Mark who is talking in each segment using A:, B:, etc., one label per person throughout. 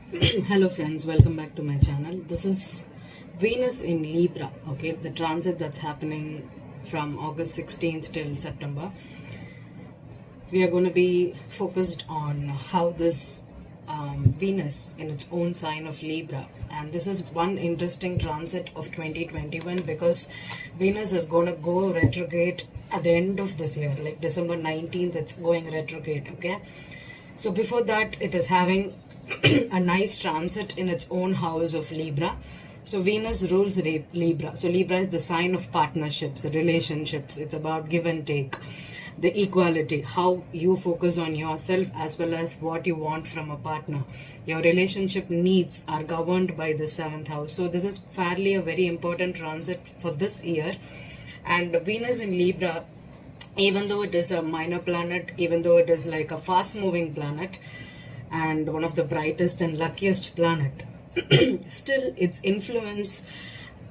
A: Hello friends, welcome back to my channel. This is Venus in Libra, okay, the transit that's happening from August 16th till September. We are going to be focused on how this Venus in its own sign of Libra, and this is one interesting transit of 2021 because Venus is going to go retrograde at the end of this year, like December 19th it's going retrograde, okay. So before that it is having a nice transit in its own house of Libra. So Venus rules Libra. So Libra is the sign of partnerships, relationships. It's about give and take, the equality, how you focus on yourself as well as what you want from a partner. Your relationship needs are governed by the 7th house. So this is fairly a very important transit for this year. And Venus in Libra, even though it is a minor planet, even though it is like a fast moving planet, and one of the brightest and luckiest planet, still its influence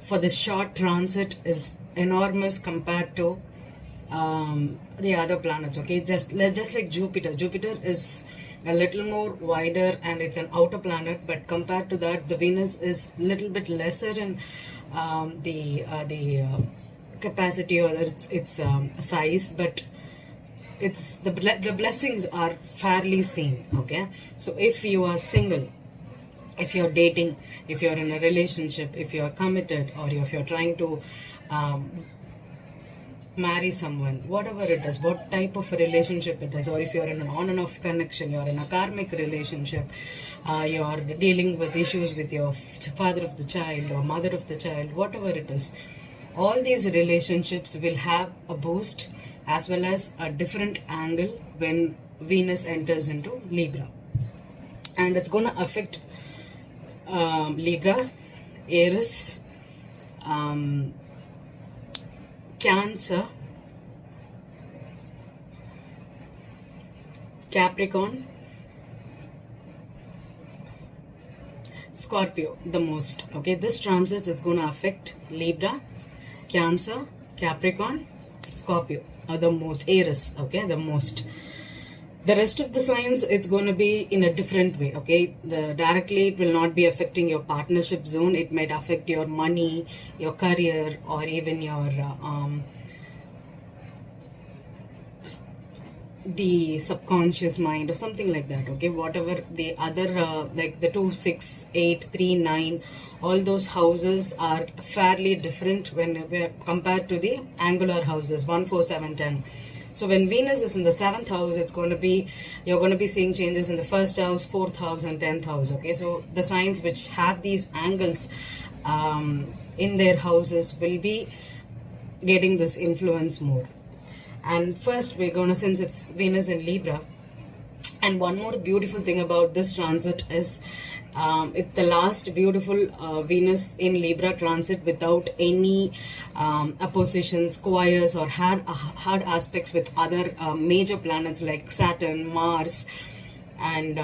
A: for this short transit is enormous compared to the other planets, okay. Just like Jupiter is a little more wider and it's an outer planet, but compared to that the Venus is a little bit lesser in the capacity or its size, but it's the blessings are fairly seen, okay. So if you are single, if you're dating, if you're in a relationship, if you're committed, or if you're trying to marry someone, whatever it is, what type of a relationship it is, or if you're in an on and off connection, you're in a karmic relationship, you're dealing with issues with your father of the child or mother of the child, whatever it is, all these relationships will have a boost as well as a different angle when Venus enters into Libra. And it's going to affect Libra, Aries, Cancer, Capricorn, Scorpio the most, okay. This transit is going to affect Libra, Cancer, Capricorn, Scorpio are the most, Aries, okay, the most. The rest of the signs, it's going to be in a different way, okay. Directly it will not be affecting your partnership zone. It might affect your money, your career, or even your the subconscious mind or something like that, okay. Whatever the other like the 2, 6, 8, 3, 9, all those houses are fairly different when we compared to the angular houses 1, 4, 7, 10. So when Venus is in the 7th house, it's going to be, you're going to be seeing changes in the 1st house, 4th house and 10th house, okay. So the signs which have these angles in their houses will be getting this influence more. And first we're going to, since it's Venus in Libra, and one more beautiful thing about this transit is it's the last beautiful Venus in Libra transit without any oppositions, squares, or hard aspects with other major planets like Saturn, Mars, and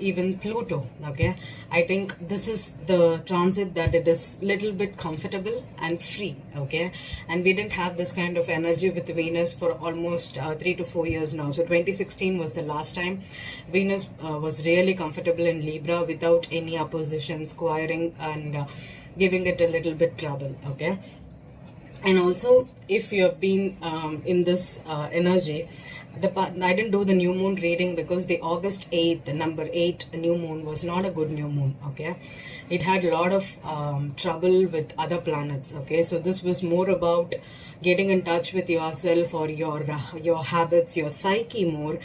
A: even Pluto, okay. I think this is the transit that it is little bit comfortable and free, okay. And we didn't have this kind of energy with Venus for almost 3 to 4 years now. So 2016 was the last time Venus was really comfortable in Libra without any opposition, squaring, and giving it a little bit trouble, okay. And also, if you have been in this energy, I didn't do the new moon reading because the August 8th, number 8 new moon was not a good new moon, okay. It had a lot of trouble with other planets, okay. So this was more about getting in touch with yourself or your habits, your psyche more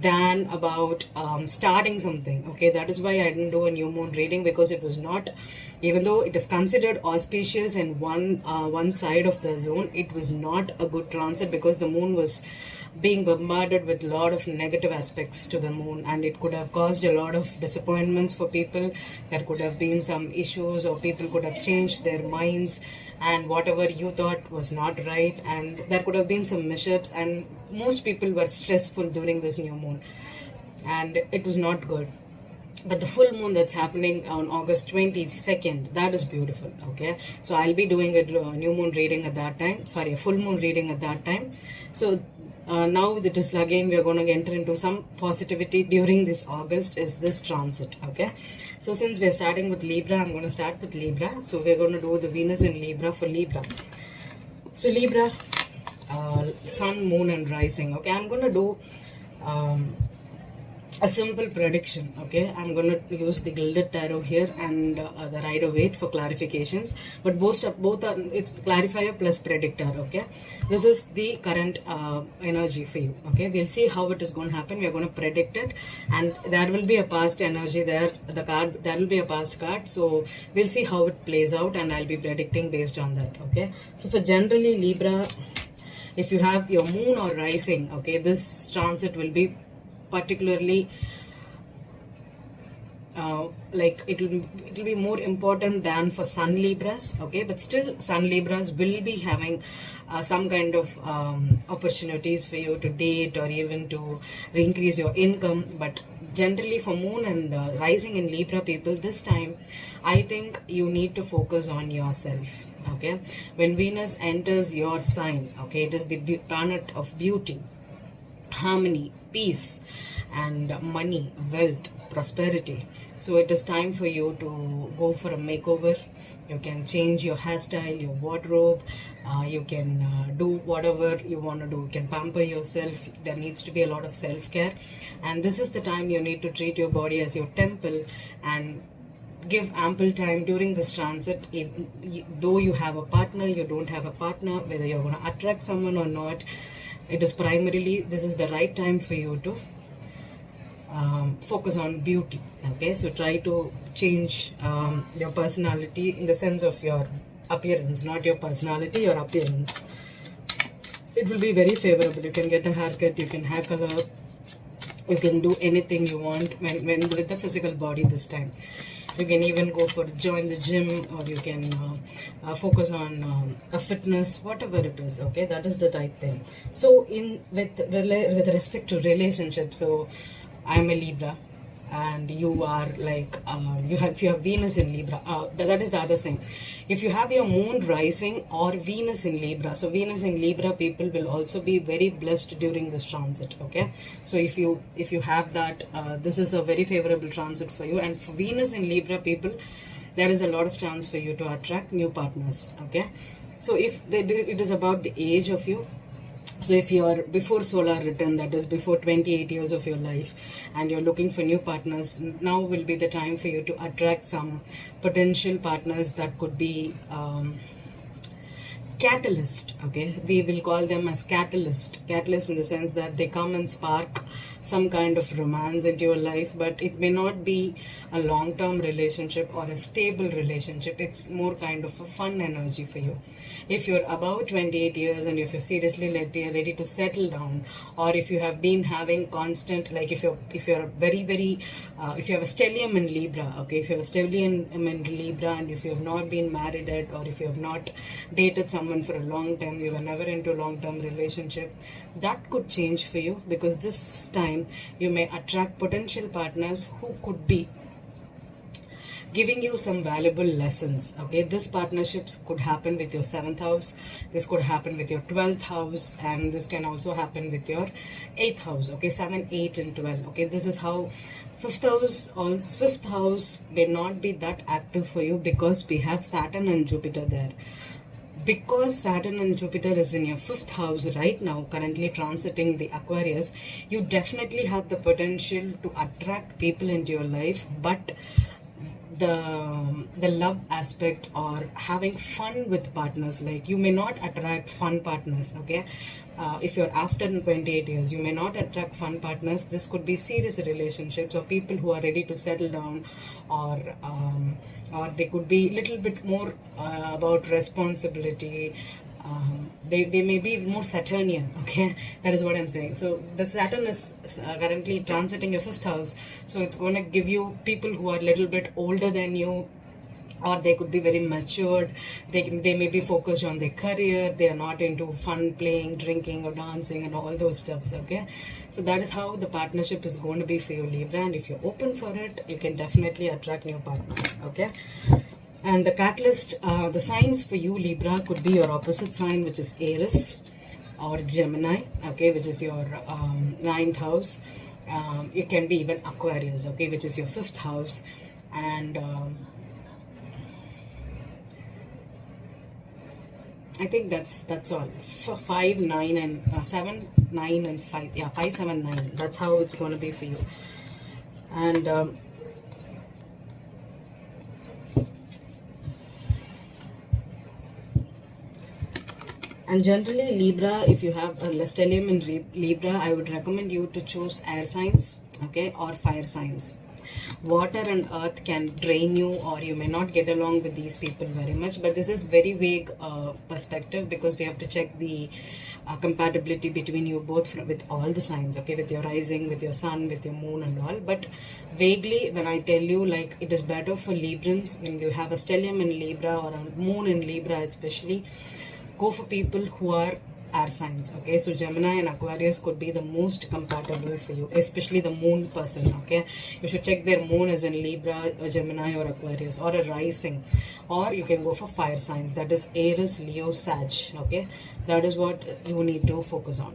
A: than about starting something, okay. That is why I didn't do a new moon reading, because it was not, even though it is considered auspicious in one side of the zone, it was not a good transit because the moon was being bombarded with a lot of negative aspects to the moon, and it could have caused a lot of disappointments for people. There could have been some issues, or people could have changed their minds, and whatever you thought was not right, and there could have been some mishaps, and most people were stressful during this new moon, and it was not good. But the full moon that's happening on August 22nd, that is beautiful, okay. So I'll be doing a new moon reading at that time, sorry, a full moon reading at that time. So now with it is again we are going to enter into some positivity during this August is this transit. Okay, so since we are starting with Libra, I'm going to start with Libra. So we're going to do the Venus in Libra for Libra. So Libra, Sun, Moon and Rising. Okay, I'm going to do a simple prediction. Okay, I'm going to use the Gilded Tarot here and the Rider-Waite for clarifications, but both are it's clarifier plus predictor. Okay, this is the current energy for you. Okay, we'll see how it is going to happen. We are going to predict it, and there will be a past energy there. There will be a past card, so we'll see how it plays out, and I'll be predicting based on that. Okay, so for generally Libra, if you have your Moon or Rising, okay, this transit will be particularly like it will be more important than for Sun Libras. Okay, but still Sun Libras will be having some kind of opportunities for you to date or even to increase your income. But generally for Moon and Rising in Libra people, this time I think you need to focus on yourself. Okay, when Venus enters your sign, okay, it is the planet of beauty, harmony, peace and money, wealth, prosperity. So it is time for you to go for a makeover. You can change your hairstyle, your wardrobe, you can do whatever you want to do. You can pamper yourself. There needs to be a lot of self-care, and this is the time you need to treat your body as your temple and give ample time during this transit. Though you have a partner, you don't have a partner, whether you're going to attract someone or not, it is primarily, this is the right time for you to focus on beauty. Okay, so try to change your personality in the sense of your appearance, not your personality, your appearance. It will be very favorable. You can get a haircut, you can hair color, you can do anything you want when with the physical body this time. You can even go for join the gym, or you can focus on a fitness, whatever it is. Okay, that is the type thing. So with respect to relationships, so I'm a Libra and you are like if you have Venus in Libra, that is the other thing. If you have your Moon Rising or Venus in Libra, so Venus in Libra people will also be very blessed during this transit. Okay, so if you have that, this is a very favorable transit for you. And for Venus in Libra people, there is a lot of chance for you to attract new partners. Okay, so if it is about the age of you, so if you are before solar return, that is before 28 years of your life, and you're looking for new partners, now will be the time for you to attract some potential partners that could be catalyst. Okay, we will call them as catalyst in the sense that they come and spark some kind of romance into your life, but it may not be a long-term relationship or a stable relationship. It's more kind of a fun energy for you. If you're about 28 years and if you're seriously ready to settle down, or if you have been having constant, like if you're very if you have a stellium in Libra, okay, if you have a stellium in Libra and if you have not been married yet, or if you have not dated someone for a long time, you were never into a long-term relationship, that could change for you, because this time you may attract potential partners who could be giving you some valuable lessons. Okay, this partnerships could happen with your 7th house, this could happen with your 12th house, and this can also happen with your 8th house. Okay, 7, 8 and 12. Okay, this is how 5th house may not be that active for you, because we have Saturn and Jupiter there. Because Saturn and Jupiter is in your 5th house right now, currently transiting the Aquarius, you definitely have the potential to attract people into your life, but the love aspect or having fun with partners, like you may not attract fun partners. Okay, if you're after 28 years, you may not attract fun partners. This could be serious relationships or people who are ready to settle down, or they could be a little bit more about responsibility. They may be more Saturnian. Okay, that is what I'm saying. So the Saturn is currently transiting your 5th house, so it's going to give you people who are a little bit older than you, or they could be very matured. They may be focused on their career. They are not into fun, playing, drinking or dancing and all those stuffs. Okay, so that is how the partnership is going to be for you, Libra, and if you're open for it, you can definitely attract new partners. Okay, and the catalyst, the signs for you, Libra, could be your opposite sign, which is Aries, or Gemini, okay, which is your ninth house. It can be even Aquarius, okay, which is your fifth house. And I think that's all. 5, 9, and 7, 9, and 5. Yeah, 5, 7, 9. That's how it's going to be for you. And generally, Libra, if you have a stellium in Libra, I would recommend you to choose air signs, okay, or fire signs. Water and earth can drain you, or you may not get along with these people very much. But this is very vague perspective, because we have to check the compatibility between you both with all the signs, okay, with your rising, with your sun, with your moon and all. But vaguely, when I tell you, like, it is better for Librans, when you have a stellium in Libra or a moon in Libra especially, go for people who are air signs, okay. So Gemini and Aquarius could be the most compatible for you, especially the moon person, okay. You should check their moon is in Libra, or Gemini, or Aquarius, or a rising. Or you can go for fire signs, that is Aries, Leo, Sag, okay. That is what you need to focus on.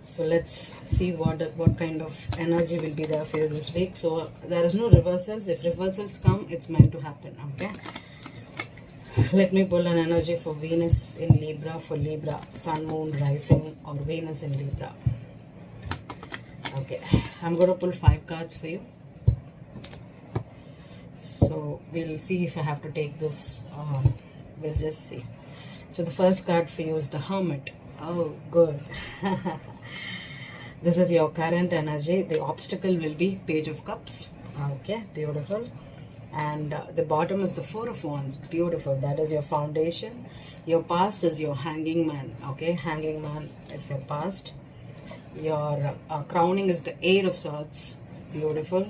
A: So let's see what kind of energy will be there for you this week. So there is no reversals. If reversals come, it's meant to happen, okay. Let me pull an energy for Venus in Libra, for Libra, Sun, Moon, Rising, or Venus in Libra. Okay, I'm going to pull 5 cards for you. So we'll see if I have to take this. We'll just see. So the first card for you is the Hermit. Oh, good. This is your current energy. The obstacle will be Page of Cups. Okay, beautiful. And the bottom is the Four of Wands. Beautiful. That is your foundation. Your past is your Hanging Man. Okay, Hanging Man is your past. Your crowning is the Eight of Swords. Beautiful.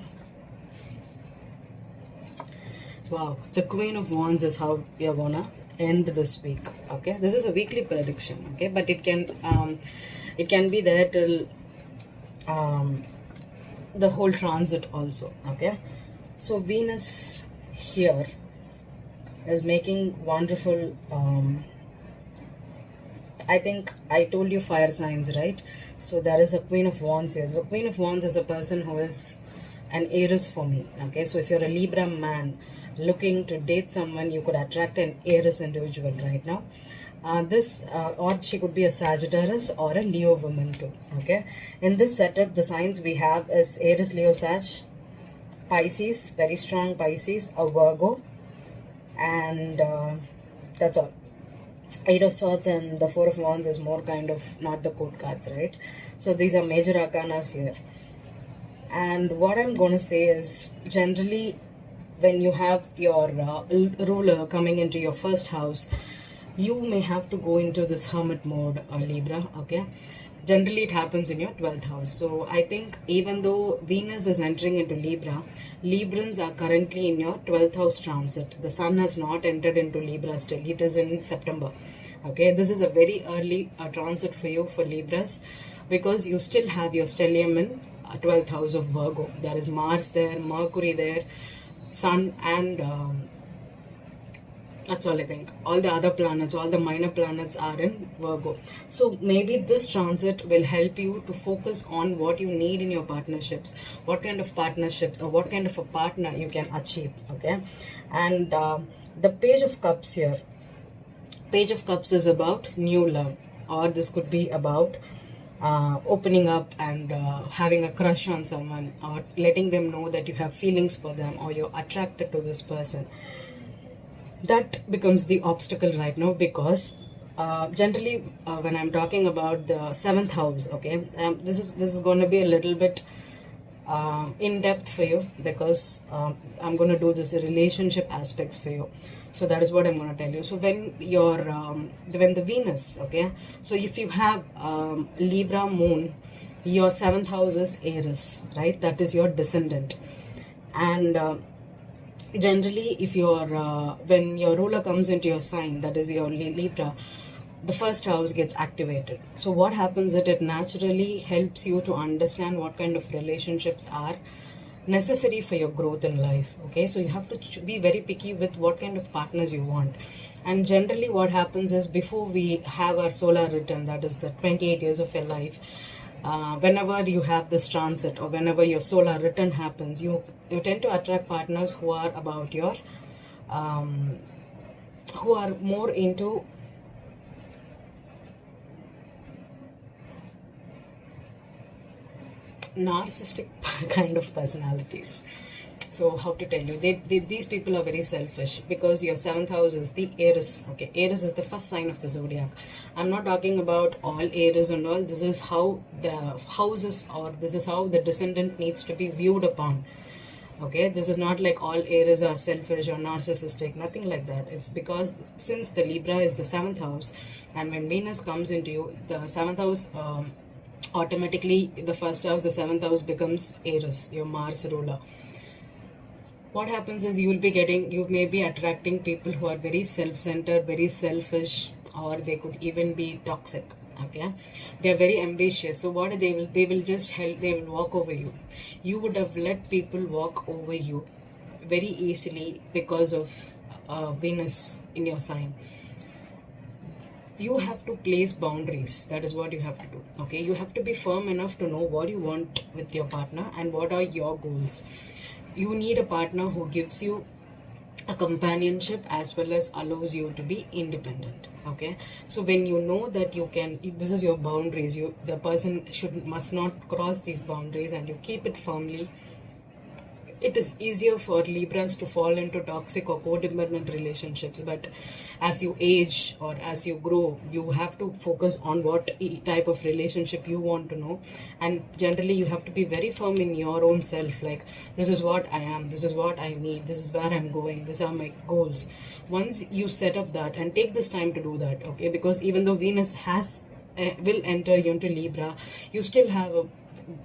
A: Wow. The Queen of Wands is how you're gonna end this week. Okay, this is a weekly prediction. Okay, but it can be there till the whole transit also. Okay. So Venus here is making wonderful, I think I told you fire signs, right? So there is a Queen of Wands here. So Queen of Wands is a person who is an Aries for me, okay? So if you're a Libra man looking to date someone, you could attract an Aries individual right now. Or she could be a Sagittarius or a Leo woman too, okay? In this setup, the signs we have is Aries, Leo, Sag, Pisces, very strong Pisces, a Virgo, and that's all. Eight of Swords and the Four of Wands is more kind of not the good cards, right? So these are major arcanas here. And what I'm going to say is, generally, when you have your ruler coming into your first house, you may have to go into this hermit mode, Libra, okay? Generally, it happens in your 12th house. So I think even though Venus is entering into Libra, Librans are currently in your 12th house transit. The sun has not entered into Libra still. It is in September. Okay, this is a very early transit for you, for Libras, because you still have your stellium in 12th house of Virgo. There is Mars there, Mercury there, Sun, and that's all I think. All the other planets, all the minor planets are in Virgo. So maybe this transit will help you to focus on what you need in your partnerships, what kind of partnerships or what kind of a partner you can achieve, okay? And the Page of Cups here. Page of Cups is about new love, or this could be about opening up and having a crush on someone, or letting them know that you have feelings for them or you're attracted to this person. That becomes the obstacle right now, because generally when I'm talking about the 7th house, okay, this is going to be a little bit in depth for you, because I'm going to do this relationship aspects for you. So that is what I'm going to tell you. So when when the Venus, okay, so if you have Libra moon, your 7th house is Aries, right? That is your descendant. And generally, if when your ruler comes into your sign, that is your Libra, the first house gets activated. So what happens is it naturally helps you to understand what kind of relationships are necessary for your growth in life. Okay, so you have to be very picky with what kind of partners you want. And generally what happens is, before we have our solar return, that is the 28 years of your life, whenever you have this transit or whenever your solar return happens, you tend to attract partners who are about your who are more into narcissistic kind of personalities. So how to tell you, these people are very selfish, because your 7th house is the Aries. Okay, Aries is the first sign of the zodiac. I'm not talking about all Aries and all. This is how the houses, or this is how the descendant needs to be viewed upon. Okay, this is not like all Aries are selfish or narcissistic, nothing like that. It's because since the Libra is the 7th house, and when Venus comes into you, the 7th house, automatically the first house, the 7th house becomes Aries, your Mars ruler. What happens is, you may be attracting people who are very self-centered, very selfish, or they could even be toxic. Okay, they are very ambitious. So what they will just help, they will walk over you. You would have let people walk over you very easily because of Venus in your sign. You have to place boundaries. That is what you have to do. Okay, you have to be firm enough to know what you want with your partner and what are your goals. You need a partner who gives you a companionship as well as allows you to be independent. Okay, so when you know that you can, this is your boundaries, the person must not cross these boundaries, and you keep it firmly, it is easier for Libras to fall into toxic or codependent relationships. But as you age or as you grow, you have to focus on what type of relationship you want to know. And generally, you have to be very firm in your own self. Like, this is what I am, this is what I need, this is where I'm going, these are my goals. Once you set up that, and take this time to do that, okay? Because even though Venus will enter you into Libra, you still have a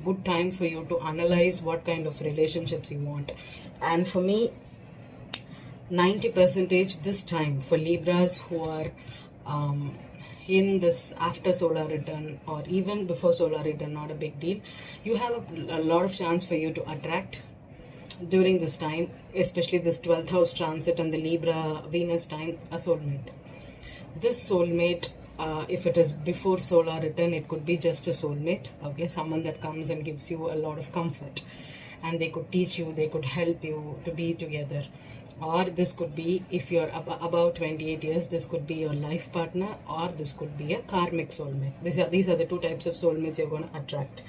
A: good time for you to analyze what kind of relationships you want. And for me, 90% this time for Libras who are in this after solar return or even before solar return, not a big deal. You have a lot of chance for you to attract during this time, especially this 12th house transit and the Libra Venus time, a soulmate. This soulmate, if it is before solar return, it could be just a soulmate, okay? Someone that comes and gives you a lot of comfort, and they could teach you, they could help you to be together. Or this could be, if you're about 28 years, this could be your life partner, or this could be a karmic soulmate. These are the two types of soulmates you're going to attract.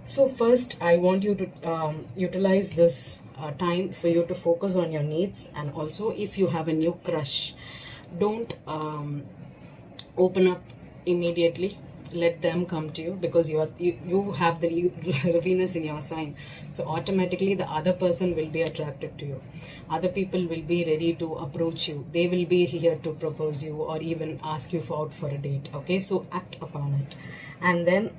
A: So first, I want you to utilize this time for you to focus on your needs. And also, if you have a new crush, don't open up immediately. Let them come to you, because you have the Venus in your sign. So automatically the other person will be attracted to you. Other people will be ready to approach you. They will be here to propose you or even ask you out for a date. Okay, so act upon it. And then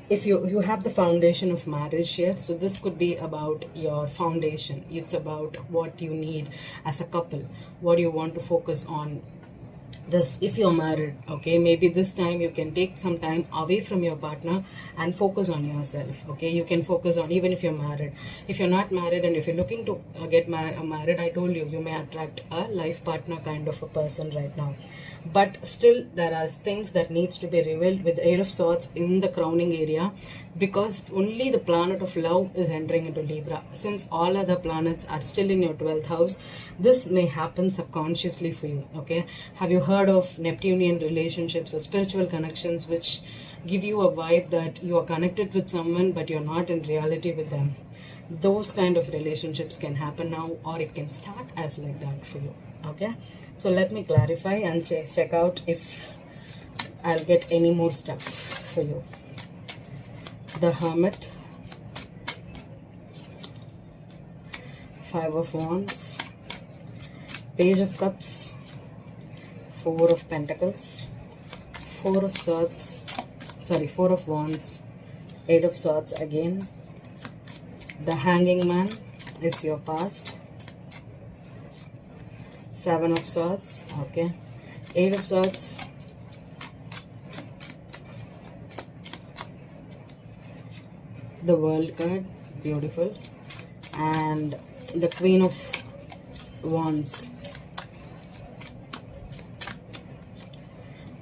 A: if you have the foundation of marriage here, so this could be about your foundation. It's about what you need as a couple, what you want to focus on. This, if you're married, okay, maybe this time you can take some time away from your partner and focus on yourself. Okay, you can focus on, even if you're married. If you're not married and if you're looking to get married, I told you, you may attract a life partner kind of a person right now. But still, there are things that needs to be revealed with the 8 of Swords in the crowning area, because only the planet of love is entering into Libra. Since all other planets are still in your 12th house, this may happen subconsciously for you. Okay, have you heard of Neptunian relationships or spiritual connections which give you a vibe that you are connected with someone but you're not in reality with them? Those kind of relationships can happen now, or it can start as like that for you. Okay, so let me clarify and check out if I'll get any more stuff for you. The Hermit, 5 of Wands, Page of Cups, 4 of Pentacles, 4 of Swords, 4 of Wands, 8 of Swords again. The Hanging Man is your past. 7 of Swords, okay. 8 of Swords. The World card, beautiful. And the Queen of Wands.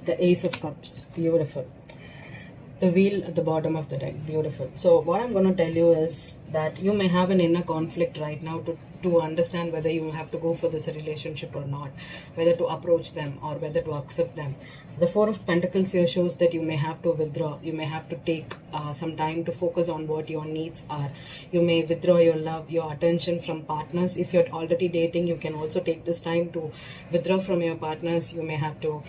A: the Ace of Cups, beautiful. The Wheel at the bottom of the deck, beautiful. So what I'm going to tell you is that you may have an inner conflict right now to understand whether you have to go for this relationship or not, whether to approach them or whether to accept them. The Four of Pentacles here shows that you may have to withdraw. You may have to take some time to focus on what your needs are. You may withdraw your love, your attention from partners. If you're already dating, you can also take this time to withdraw from your partners. You may have to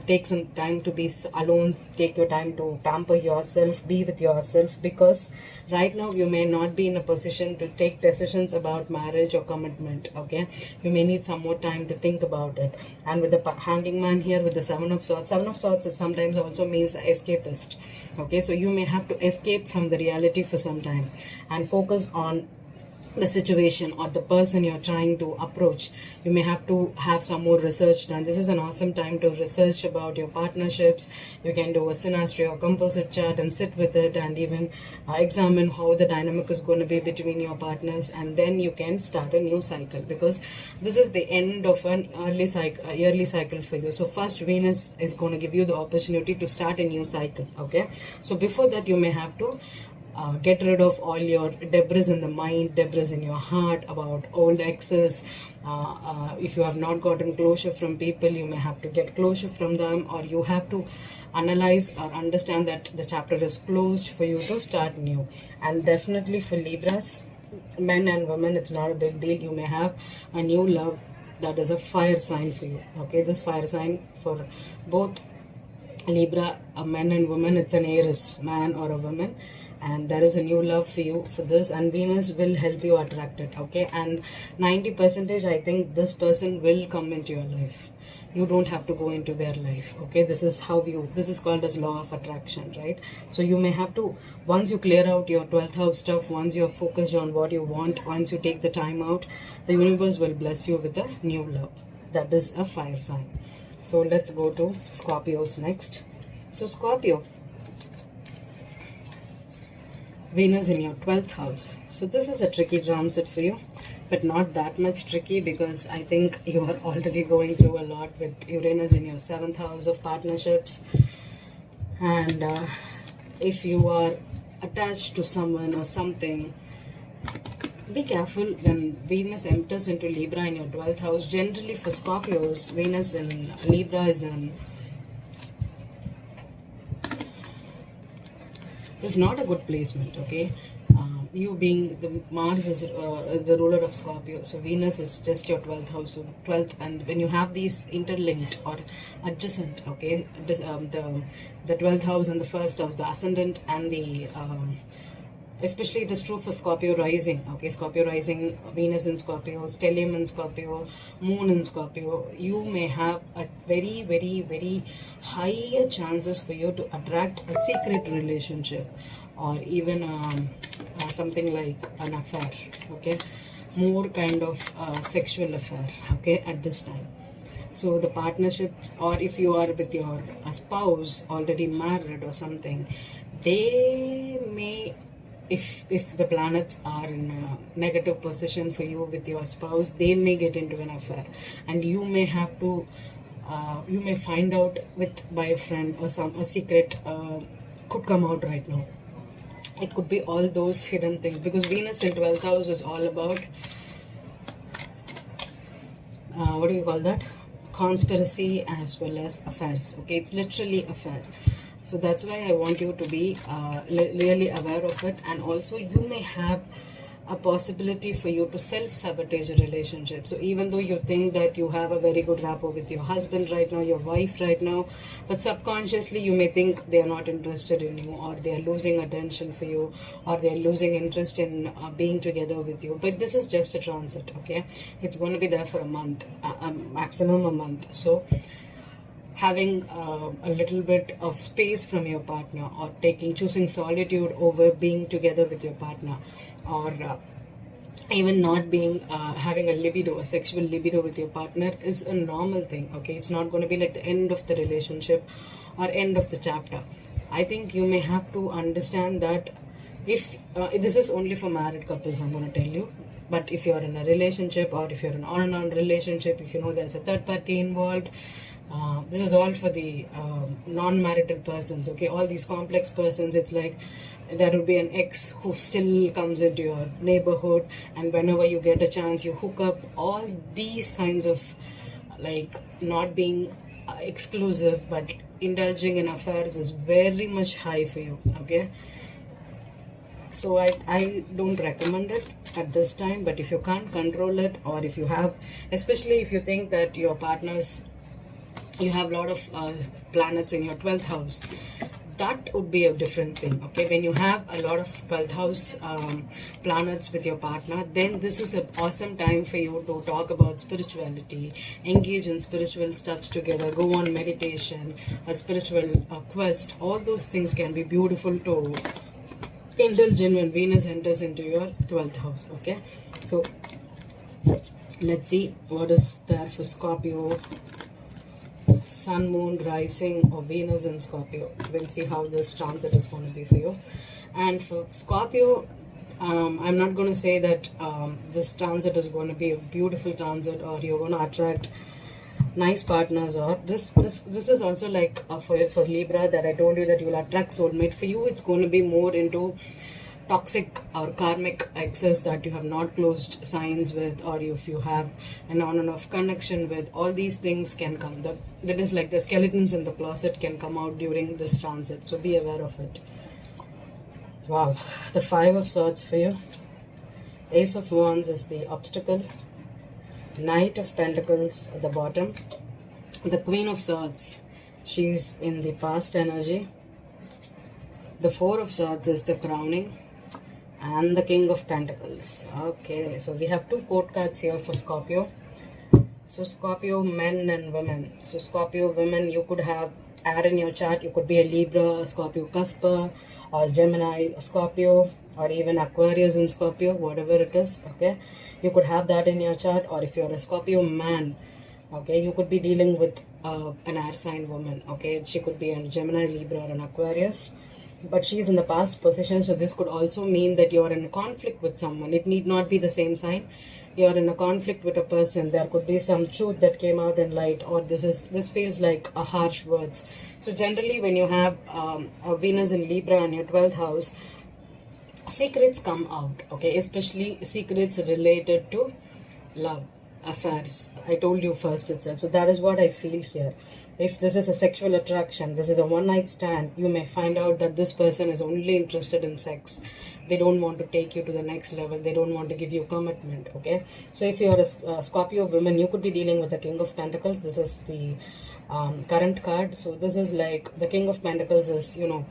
A: take some time to be alone, take your time to pamper yourself, be with yourself, because right now you may not be in a position to take decisions about marriage or commitment. Okay, you may need some more time to think about it. And with the Hanging Man here with the Seven of Swords is sometimes also means escapist. Okay, so you may have to escape from the reality for some time and focus on the situation or the person you're trying to approach. You may have to have some more research done. This is an awesome time to research about your partnerships. You can do a synastry or composite chart and sit with it and even examine how the dynamic is going to be between your partners, and then you can start a new cycle, because this is the end of an yearly cycle for you. So first, Venus is going to give you the opportunity to start a new cycle. Okay, so before that you may have to get rid of all your debris in the mind, debris in your heart about old exes. If you have not gotten closure from people, you may have to get closure from them, or you have to analyze or understand that the chapter is closed for you to start new. And definitely for Libras, men and women, it's not a big deal. You may have a new love that is a fire sign for you. Okay, this fire sign for both Libra, a man and woman, it's an Aries, man or a woman, and there is a new love for you for this, and Venus will help you attract it. Okay, and 90% I think this person will come into your life. You don't have to go into their life. Okay, this is called as law of attraction, right? So you may have to, once you clear out your 12th house stuff, once you're focused on what you want, once you take the time out, the universe will bless you with a new love. That is a fire sign. So let's go to Scorpios next. So Scorpio, Venus in your 12th house. So this is a tricky transit for you, but not that much tricky, because I think you are already going through a lot with Uranus in your 7th house of partnerships. And if you are attached to someone or something, be careful when Venus enters into Libra in your 12th house. Generally for Scorpios, Venus in Libra is not a good placement. Okay, you being the Mars is the ruler of Scorpio, so Venus is just your 12th house, so 12th, and when you have these interlinked or adjacent, okay, the 12th house and the first house, the ascendant and the especially it is true for Scorpio rising. Okay, Scorpio rising, Venus in Scorpio, stellium in Scorpio, moon in Scorpio, you may have a very, very, very higher chances for you to attract a secret relationship, or even something like an affair. Okay, more kind of sexual affair. Okay, at this time. So the partnerships, or if you are with your spouse already married or something, they may, if the planets are in a negative position for you with your spouse, they may get into an affair, and you may have to you may find out by a friend, or a secret could come out right now. It could be all those hidden things, because Venus in 12th house is all about what do you call that, conspiracy as well as affairs. Okay, it's literally affair. So that's why I want you to be really aware of it. And also you may have a possibility for you to self-sabotage a relationship. So even though you think that you have a very good rapport with your husband right now, your wife right now, but subconsciously you may think they are not interested in you, or they are losing attention for you, or they are losing interest in being together with you. But this is just a transit. Okay, it's going to be there for a month, maximum a month. So having a little bit of space from your partner, or choosing solitude over being together with your partner, or even not being having a libido, a sexual libido with your partner is a normal thing. Okay, it's not going to be like the end of the relationship or end of the chapter. I think you may have to understand that if this is only for married couples, I'm going to tell you. But if you're in a relationship, or if you're in an on and on relationship, if you know there's a third party involved, This is all for the non-marital persons, okay? All these complex persons, it's like there will be an ex who still comes into your neighborhood, and whenever you get a chance, you hook up. All these kinds of, like, not being exclusive but indulging in affairs is very much high for you, okay? So I don't recommend it at this time, but if you can't control it, or if you have, especially if you think that your partners, you have a lot of planets in your 12th house, that would be a different thing, okay? When you have a lot of 12th house planets with your partner, then this is an awesome time for you to talk about spirituality, engage in spiritual stuffs together, go on meditation, a spiritual quest. All those things can be beautiful to indulge in when Venus enters into your 12th house, okay? So let's see what is there for Scorpio. Sun, Moon, Rising, or Venus in Scorpio. We'll see how this transit is going to be for you. And for Scorpio, I'm not going to say that this transit is going to be a beautiful transit, or you're going to attract nice partners, or this is also like for Libra, that I told you that you'll attract soulmate. For you, it's going to be more into toxic or karmic exes that you have not closed signs with, or if you have an on and off connection with. All these things can come. That is like the skeletons in the closet can come out during this transit, so be aware of it. Wow, the 5 of Swords for you. Ace of Wands is the obstacle. Knight of Pentacles at the bottom. The Queen of Swords, she's in the past energy. The 4 of Swords is the crowning. And the King of Pentacles. Okay, so we have 2 court cards here for Scorpio. So Scorpio, men and women. So Scorpio women, you could have air in your chart. You could be a Libra, a Scorpio Cusper, or Gemini, Scorpio, or even Aquarius in Scorpio, whatever it is, okay? You could have that in your chart. Or if you're a Scorpio man, okay, you could be dealing with an air sign woman, okay? She could be a Gemini, Libra, or an Aquarius. But she's in the past position, so this could also mean that you're in conflict with someone. It need not be the same sign. You're in a conflict with a person. There could be some truth that came out in light, or this feels like a harsh words. So generally, when you have a Venus in Libra in your 12th house, secrets come out, okay? Especially secrets related to love, affairs. I told you first itself. So that is what I feel here. If this is a sexual attraction, this is a one-night stand, you may find out that this person is only interested in sex. They don't want to take you to the next level. They don't want to give you commitment, okay? So if you're a Scorpio woman, you could be dealing with the King of Pentacles. This is the current card. So this is like the King of Pentacles is, you know,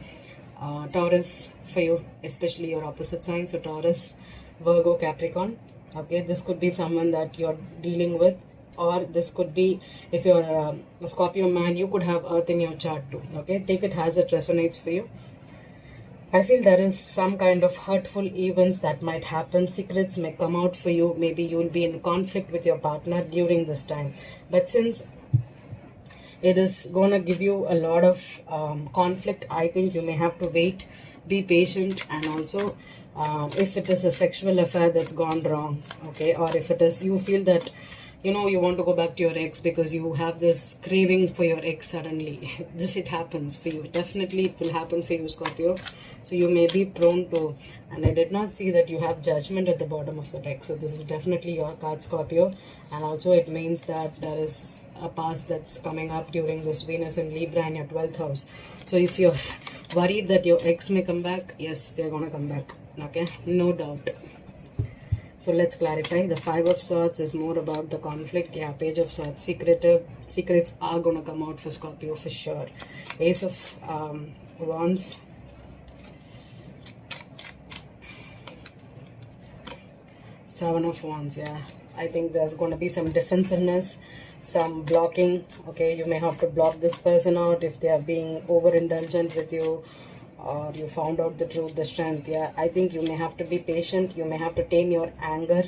A: Taurus for you, especially your opposite sign. So Taurus, Virgo, Capricorn. Okay, this could be someone that you're dealing with, or this could be, if you're a Scorpio man, you could have Earth in your chart too. Okay, take it as it resonates for you. I feel there is some kind of hurtful events that might happen. Secrets may come out for you. Maybe you will be in conflict with your partner during this time. But since it is going to give you a lot of conflict, I think you may have to wait, be patient, and also if it is a sexual affair that's gone wrong, okay, or if it is, you feel that, you know, you want to go back to your ex because you have this craving for your ex suddenly. This shit happens for you. Definitely it will happen for you, Scorpio. So you may be prone to, and I did not see that you have Judgment at the bottom of the deck. So this is definitely your card, Scorpio. And also it means that there is a past that's coming up during this Venus in Libra in your 12th house. So if you're worried that your ex may come back, yes, they're going to come back. Okay, no doubt. So let's clarify. The 5 of Swords is more about the conflict. Yeah, Page of Swords, secrets are going to come out for Scorpio for sure. Ace of Wands. Seven of Wands, yeah. I think there's going to be some defensiveness, some blocking. Okay, you may have to block this person out if they are being overindulgent with you, or you found out the truth, the strength. Yeah, I think you may have to be patient. You may have to tame your anger.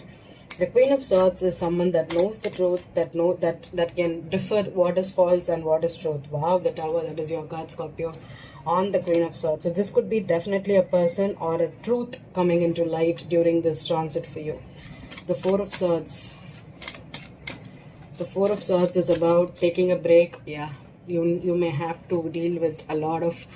A: The Queen of Swords is someone that knows the truth, that can differ what is false and what is truth. Wow, the Tower, that is your card, Scorpio, on the Queen of Swords. So this could be definitely a person or a truth coming into light during this transit for you. The 4 of Swords. The Four of Swords is about taking a break. Yeah, you may have to deal with a lot of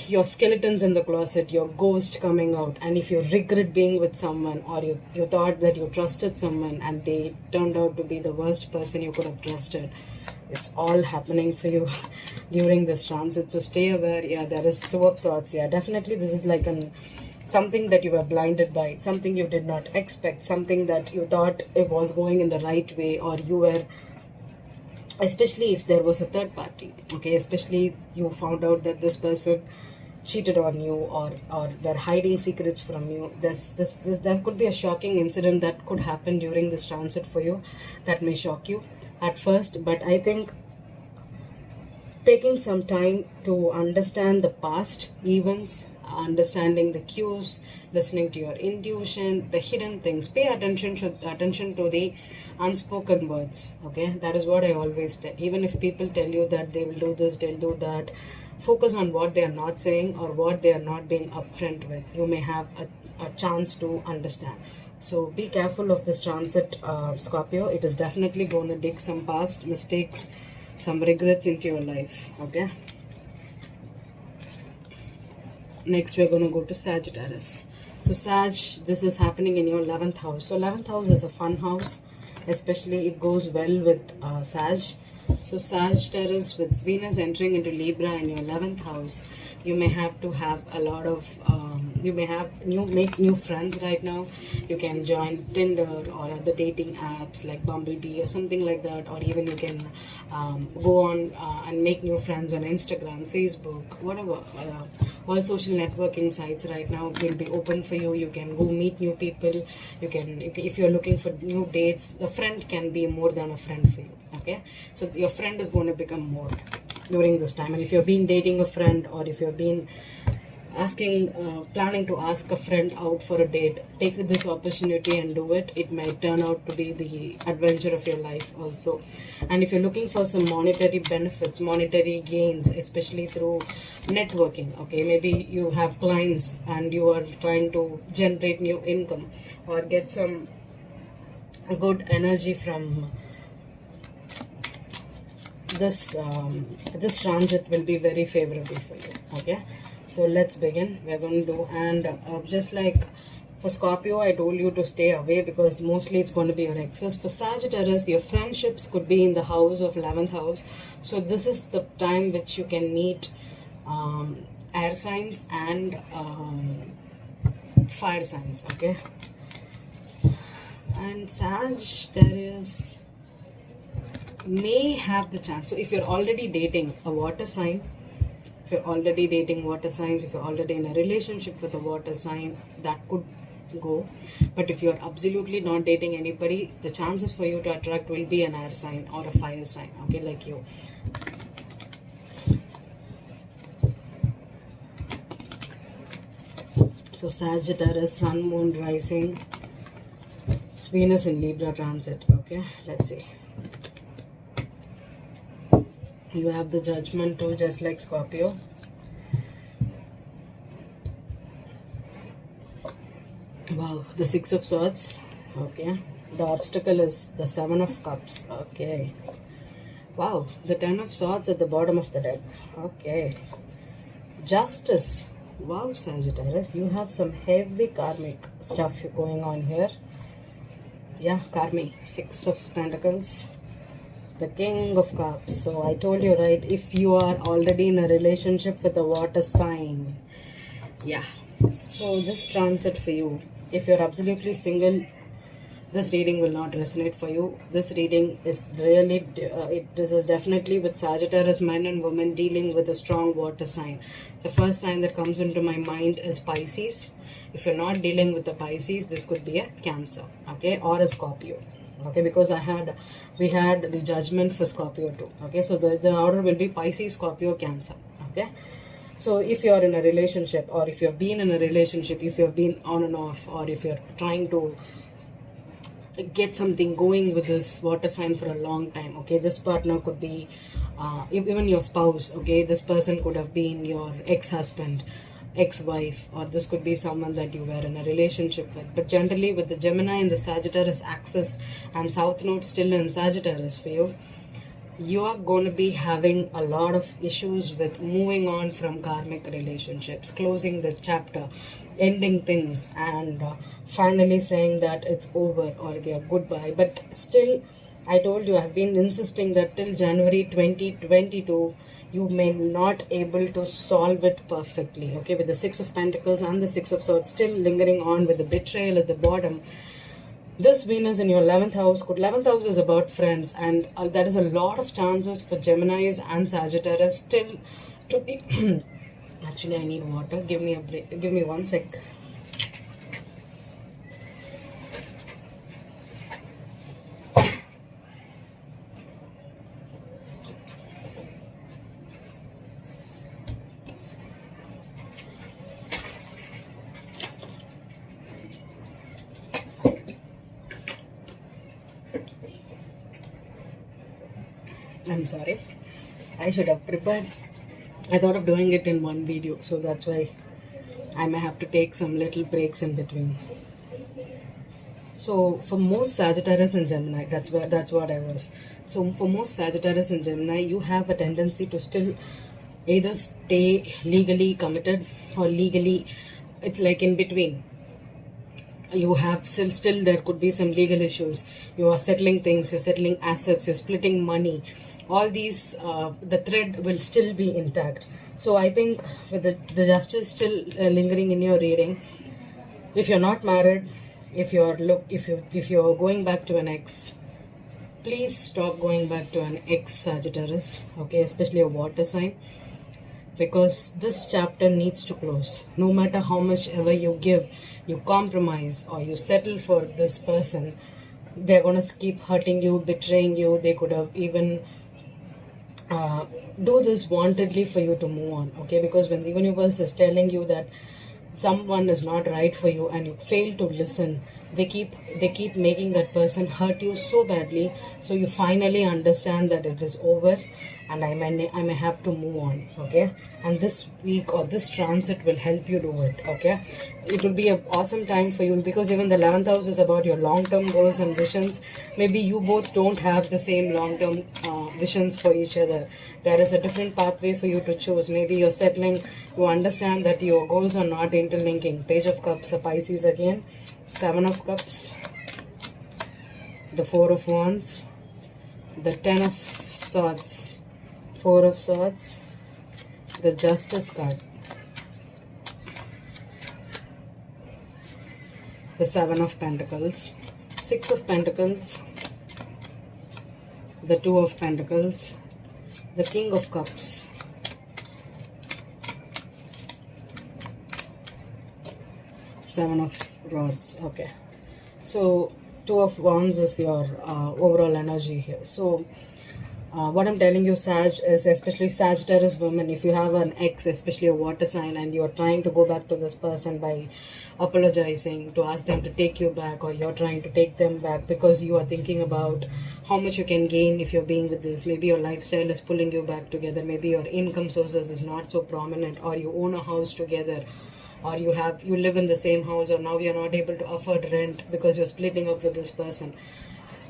A: your skeletons in the closet, your ghost coming out, and if you regret being with someone, or you thought that you trusted someone and they turned out to be the worst person you could have trusted, it's all happening for you during this transit. So stay aware. Yeah, there is Two of Swords. Yeah, definitely this is like something that you were blinded by, something you did not expect, something that you thought it was going in the right way, or you were, especially if there was a third party, okay, especially you found out that this person cheated on you, or were hiding secrets from you. There could be a shocking incident that could happen during this transit for you that may shock you at first, but I think taking some time to understand the past events, understanding the cues, listening to your intuition, the hidden things, pay attention to the unspoken words, okay? That is what I always tell. Even if people tell you that they will do this, they'll do that, focus on what they are not saying or what they are not being upfront with. You may have a chance to understand. So be careful of this transit, Scorpio. It is definitely going to dig some past mistakes, some regrets into your life, okay? Next, we're going to go to Sagittarius. So Sag, this is happening in your 11th house. So 11th house is a fun house, especially it goes well with Sag. So Sagittarius, with Venus entering into Libra in your 11th house, you may have to have a lot of, you may have make new friends right now. You can join Tinder or other dating apps like Bumblebee or something like that, or even you can go on and make new friends on Instagram, Facebook, whatever. All social networking sites right now will be open for you. You can go meet new people. You can, if you're looking for new dates, the friend can be more than a friend for you. Okay, so your friend is going to become more during this time. And if you've been dating a friend, or if you've been planning to ask a friend out for a date, take this opportunity and do it. It might turn out to be the adventure of your life also. And if you're looking for some monetary benefits, monetary gains, especially through networking, okay, maybe you have clients and you are trying to generate new income or get some good energy from this this transit, will be very favorable for you. Okay, so let's begin. We're going to do, and just like for Scorpio, I told you to stay away because mostly it's going to be your exes. For Sagittarius, your friendships could be in the house of 11th house. So this is the time which you can meet air signs and fire signs. Okay, and Sagittarius may have the chance. So if you're already dating a water sign, if you're already dating water signs, if you're already in a relationship with a water sign, that could go. But if you're absolutely not dating anybody, the chances for you to attract will be an air sign or a fire sign, okay, like you. So Sagittarius, Sun, Moon, Rising, Venus in Libra transit. Okay, let's see. You have the Judgment tool, just like Scorpio. Wow, the Six of Swords. Okay, the obstacle is the Seven of Cups. Okay, wow, the Ten of Swords at the bottom of the deck. Okay, Justice. Wow, Sagittarius, you have some heavy karmic stuff going on here. Yeah, karmic. Six of Pentacles, the King of Cups. So I told you, right, if you are already in a relationship with a water sign, yeah, so this transit for you. If you're absolutely single, this reading will not resonate for you. This reading is really, this is definitely with Sagittarius men and women dealing with a strong water sign. The first sign that comes into my mind is Pisces. If you're not dealing with the Pisces, this could be a Cancer, okay, or a Scorpio. Okay, because we had the Judgment for Scorpio too. Okay, so the order will be Pisces, Scorpio, Cancer. Okay, so if you're in a relationship, or if you've been in a relationship, if you've been on and off, or if you're trying to get something going with this water sign for a long time, okay, this partner could be even your spouse. Okay, this person could have been your ex-husband. ex-wife, or this could be someone that you were in a relationship with. But generally with the Gemini and the Sagittarius axis and South Node still in Sagittarius for you, you are going to be having a lot of issues with moving on from karmic relationships, closing this chapter, ending things, and finally saying that it's over or we are goodbye. But still, I told you, I've been insisting that till January 2022, you may not able to solve it perfectly, okay, with the Six of Pentacles and the Six of Swords still lingering on with the betrayal at the bottom. This Venus in your 11th house, 11th house is about friends, and there is a lot of chances for Geminis and Sagittarius still to be actually I need water, give me a break, give me 1 sec. I'm sorry, I should have prepared. I thought of doing it in one video, so that's why I may have to take some little breaks in between. So for most Sagittarius and Gemini, that's what I was. So for most Sagittarius and Gemini, you have a tendency to still either stay legally committed or legally, it's like in between. You have still there could be some legal issues. You are settling things, you're settling assets, you're splitting money. All these, the thread will still be intact. So I think with the justice still lingering in your reading, if you're not married, if you're going back to an ex, please stop going back to an ex Sagittarius, okay, especially a water sign, because this chapter needs to close. No matter how much ever you give, you compromise or you settle for this person, they're gonna keep hurting you, betraying you. They could have even do this wantedly for you to move on, okay, because when the universe is telling you that someone is not right for you and you fail to listen, they keep making that person hurt you so badly, so you finally understand that it is over and I may have to move on, okay. And this week or this transit will help you do it, okay. It will be an awesome time for you, because even the 11th house is about your long-term goals and visions. Maybe you both don't have the same long-term visions for each other. There is a different pathway for you to choose. Maybe you're settling, you understand that your goals are not interlinking. Page of Cups, a Pisces again, 7 of Cups, the 4 of Wands, the 10 of Swords, 4 of Swords, the Justice card, the 7 of Pentacles, 6 of Pentacles, the 2 of Pentacles, the King of Cups, 7 of Rods, okay. So 2 of Wands is your overall energy here. So what I'm telling you, Sag, is especially Sagittarius women, if you have an ex, especially a water sign, and you're trying to go back to this person by apologizing, to ask them to take you back, or you're trying to take them back because you are thinking about how much you can gain if you're being with this. Maybe your lifestyle is pulling you back together. Maybe your income sources is not so prominent, or you own a house together, or you live in the same house, or now you're not able to afford rent because you're splitting up with this person.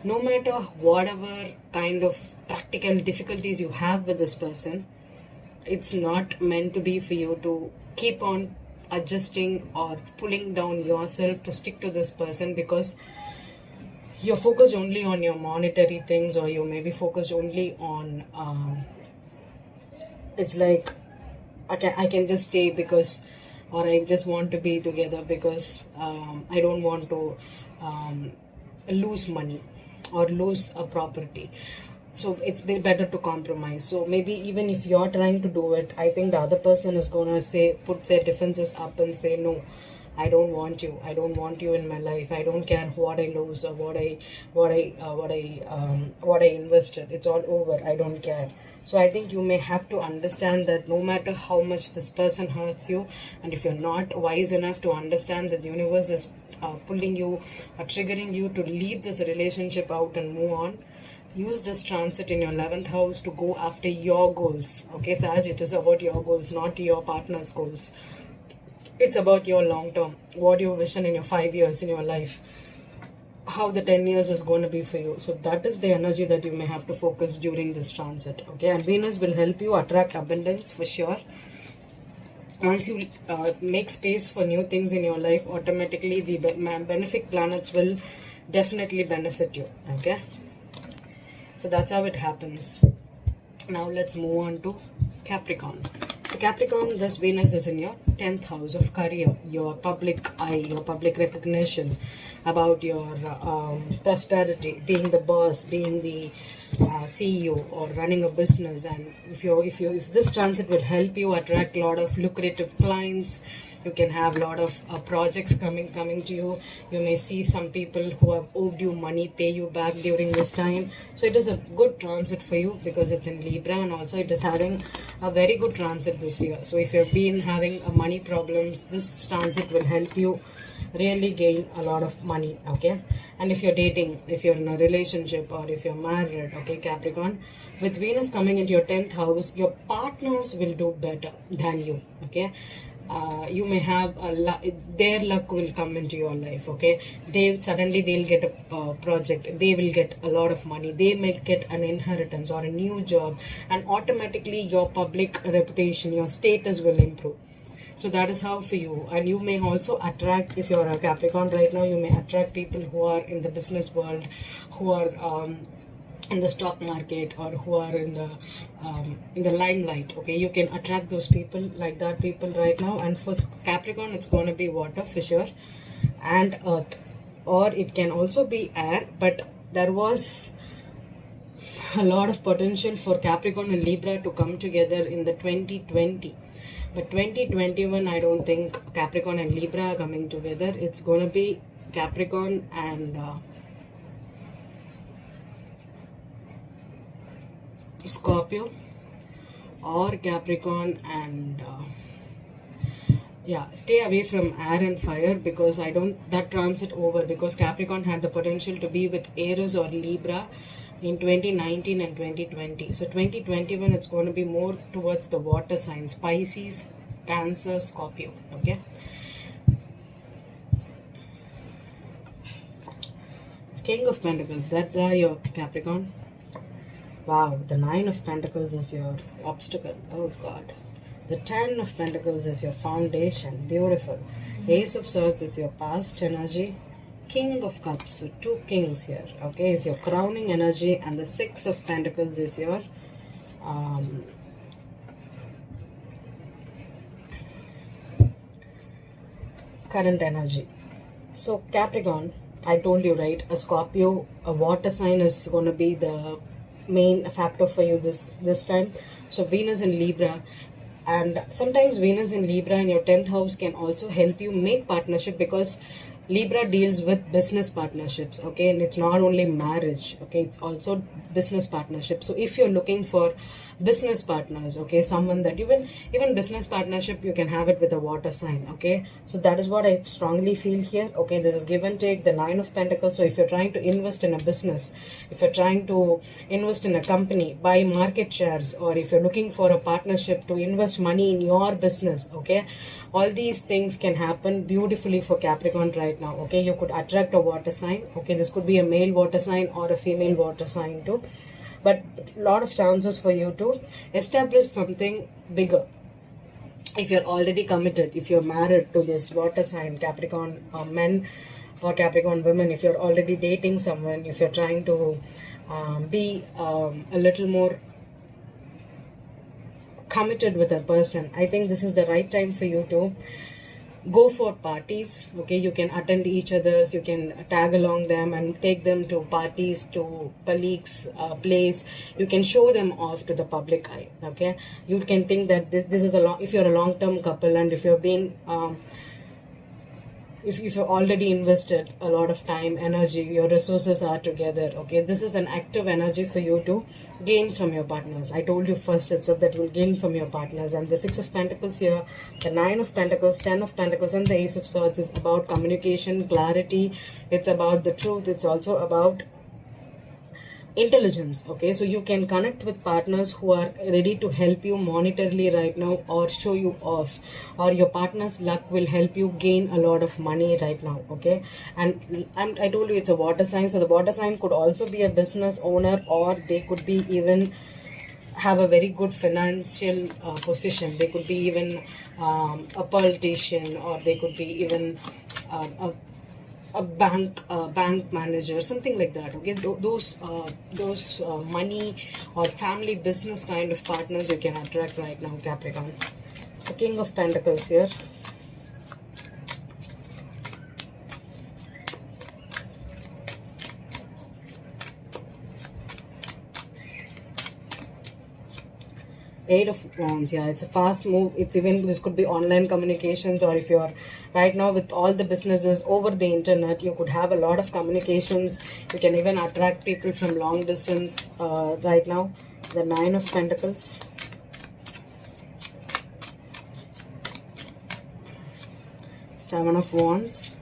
A: No matter whatever kind of practical difficulties you have with this person, it's not meant to be for you to keep on adjusting or pulling down yourself to stick to this person, because you're focused only on your monetary things, or you may be focused only on it's like I can just stay because, or I just want to be together because I don't want to lose money or lose a property. So it's been better to compromise. So maybe even if you're trying to do it, I think the other person is gonna put their defenses up and say, no, I don't want you. I don't want you in my life. I don't care what I lose or what I invested. It's all over. I don't care. So I think you may have to understand that no matter how much this person hurts you, and if you're not wise enough to understand that the universe is pulling you or triggering you to leave this relationship out and move on, use this transit in your 11th house to go after your goals. Okay, Saj, it is about your goals, not your partner's goals. It's about your long term, what you vision in your 5 years in your life, how the 10 years is going to be for you. So that is the energy that you may have to focus during this transit, okay? And Venus will help you attract abundance for sure. Once you make space for new things in your life, automatically the benefic planets will definitely benefit you, okay? So that's how it happens. Now let's move on to Capricorn. So Capricorn, this Venus is in your 10th house of career, your public eye, your public recognition, about your prosperity, being the boss, being the CEO, or running a business. And if this transit will help you attract a lot of lucrative clients, you can have a lot of projects coming to you. You may see some people who have owed you money pay you back during this time. So it is a good transit for you because it's in Libra, and also it is having a very good transit this year. So if you've been having money problems, this transit will help you really gain a lot of money, okay? And if you're dating, if you're in a relationship, or if you're married, okay, Capricorn, with Venus coming into your 10th house, your partners will do better than you, okay? You may have their luck will come into your life, okay? They'll get a project, they will get a lot of money, they may get an inheritance or a new job, and automatically your public reputation, your status will improve. So that is how for you. And you may also attract, if you're a Capricorn right now, you may attract people who are in the business world, who are in the stock market, or who are in the limelight, okay? You can attract those people, like that people right now. And for Capricorn, it's going to be water for sure, and earth, or it can also be air. But there was a lot of potential for Capricorn and Libra to come together in the 2020. But 2021, I don't think Capricorn and Libra are coming together. It's going to be Capricorn and Scorpio, or Capricorn and yeah, stay away from air and fire, because that transit over, because Capricorn had the potential to be with Aries or Libra in 2019 and 2020. So 2021, it's going to be more towards the water signs, Pisces, Cancer, Scorpio, okay? King of Pentacles, that's your Capricorn. Wow, the 9 of Pentacles is your obstacle. Oh God. The 10 of Pentacles is your foundation. Beautiful. Ace of Swords is your past energy. King of Cups, so 2 kings here, okay, is your crowning energy. And the 6 of Pentacles is your current energy. So Capricorn, I told you, right, a Scorpio, a water sign, is going to be the main factor for you this time. So Venus in Libra, and sometimes Venus in Libra in your 10th house can also help you make partnership, because Libra deals with business partnerships, okay? And it's not only marriage, okay? It's also business partnership. So if you're looking for business partners, okay, someone that even business partnership, you can have it with a water sign, okay? So that is what I strongly feel here, okay? This is give and take, the 9 of Pentacles. So if you're trying to invest in a business, if you're trying to invest in a company, buy market shares, or if you're looking for a partnership to invest money in your business, okay, all these things can happen beautifully for Capricorn right now, okay? You could attract a water sign, okay? This could be a male water sign or a female water sign too. But a lot of chances for you to establish something bigger. If you're already committed, if you're married to this water sign, Capricorn men or Capricorn women, if you're already dating someone, if you're trying to be a little more committed with a person, I think this is the right time for you to go for parties, okay? You can attend each other's, you can tag along them and take them to parties, to colleagues' place. You can show them off to the public eye, okay? You can think that this is if you're a long-term couple, and if you've been if you've already invested a lot of time, energy, your resources are together, okay? This is an active energy for you to gain from your partners. I told you first itself that you will gain from your partners. And the 6 of Pentacles here, the 9 of Pentacles, 10 of Pentacles, and the Ace of Swords is about communication, clarity. It's about the truth. It's also about intelligence. Okay, so you can connect with partners who are ready to help you monetarily right now, or show you off, or your partner's luck will help you gain a lot of money right now. Okay, and I told you it's a water sign, so the water sign could also be a business owner, or they could be even have a very good financial position. They could be even a politician, or they could be even a bank manager, something like that. Okay, those money or family business kind of partners you can attract right now, Capricorn. So King of Pentacles here. Eight of Wands. Yeah, it's a fast move. It's even, this could be online communications, or if you're right now with all the businesses over the internet, you could have a lot of communications. You can even attract people from long distance right now. The Nine of Pentacles. Seven of Wands.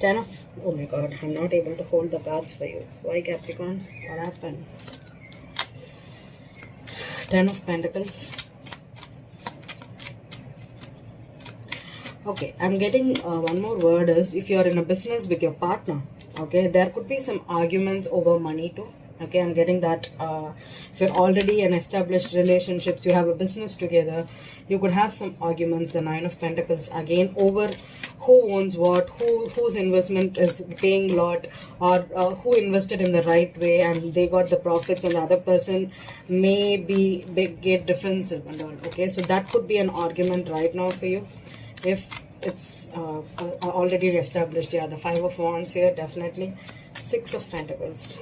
A: Ten of, oh my god, I'm not able to hold the cards for you. Why, Capricorn? What happened? Ten of Pentacles. Okay, I'm getting one more word is, if you're in a business with your partner, okay, there could be some arguments over money too. Okay, I'm getting that if you're already in established relationships, you have a business together, you could have some arguments. The Nine of Pentacles again, over who owns what, whose investment is paying a lot, or who invested in the right way and they got the profits, and the other person maybe they get defensive and all. Okay, so that could be an argument right now for you if it's already established. Yeah, the Five of Wands here, definitely. Six of Pentacles.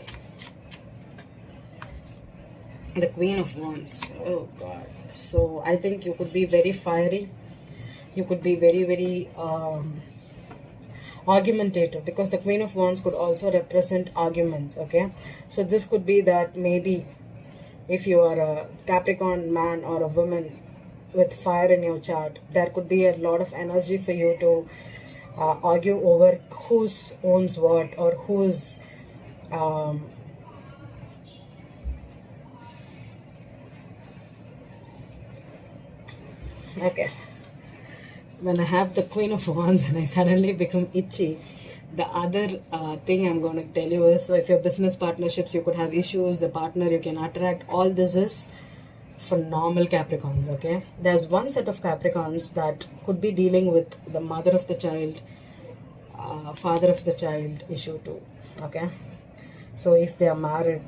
A: The Queen of Wands. Oh god. So I think you could be very fiery. You could be very, very argumentative, because the Queen of Wands could also represent arguments. Okay, so this could be that maybe if you are a Capricorn man or a woman with fire in your chart, there could be a lot of energy for you to argue over who's owns what, or who's okay. When I have the Queen of Wands and I suddenly become itchy, the other thing I'm going to tell you is, so if your business partnerships, you could have issues, the partner you can attract, all this is for normal Capricorns. Okay, there's one set of Capricorns that could be dealing with the mother of the child, father of the child issue too. Okay, so if they are married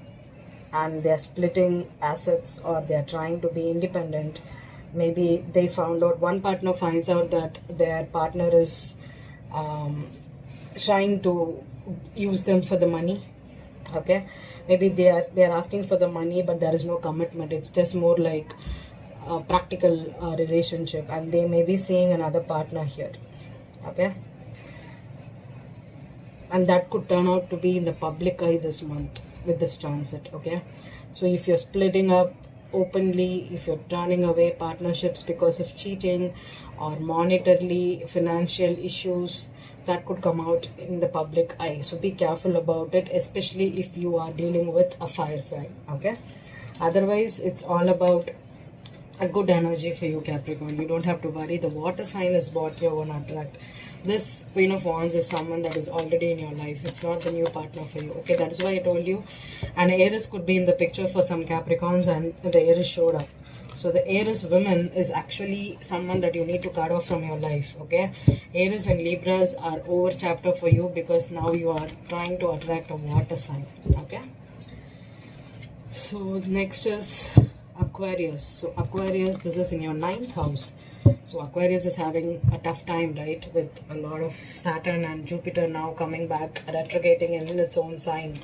A: and they are splitting assets, or they are trying to be independent, maybe they found out, one partner finds out that their partner is trying to use them for the money. Okay, maybe they are asking for the money, but there is no commitment. It's just more like a practical relationship, and they may be seeing another partner here. Okay, and that could turn out to be in the public eye this month with this transit. Okay, so if you're splitting up openly, if you're turning away partnerships because of cheating or monetarily financial issues, that could come out in the public eye. So be careful about it, especially if you are dealing with a fire sign. Okay, otherwise it's all about a good energy for you, Capricorn. You don't have to worry. The water sign is what you're going to attract. This Queen of Wands is someone that is already in your life. It's not the new partner for you. Okay, that is why I told you. And Aries could be in the picture for some Capricorns, and the Aries showed up. So the Aries woman is actually someone that you need to cut off from your life. Okay, Aries and Libras are over chapter for you, because now you are trying to attract a water sign. Okay, so next is Aquarius. So Aquarius, this is in your 9th house. So Aquarius is having a tough time, right? With a lot of Saturn and Jupiter now coming back, retrograding in its own sign.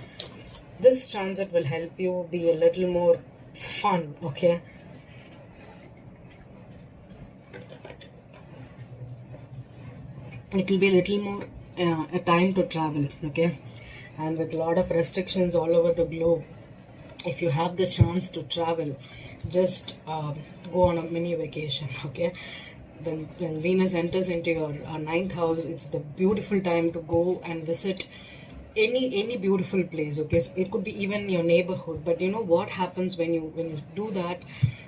A: This transit will help you be a little more fun, okay? It will be a little more a time to travel, okay? And with a lot of restrictions all over the globe, if you have the chance to travel, just go on a mini vacation, okay? When Venus enters into your 9th house, it's the beautiful time to go and visit any beautiful place, okay? So it could be even your neighborhood, but you know what happens when you do that?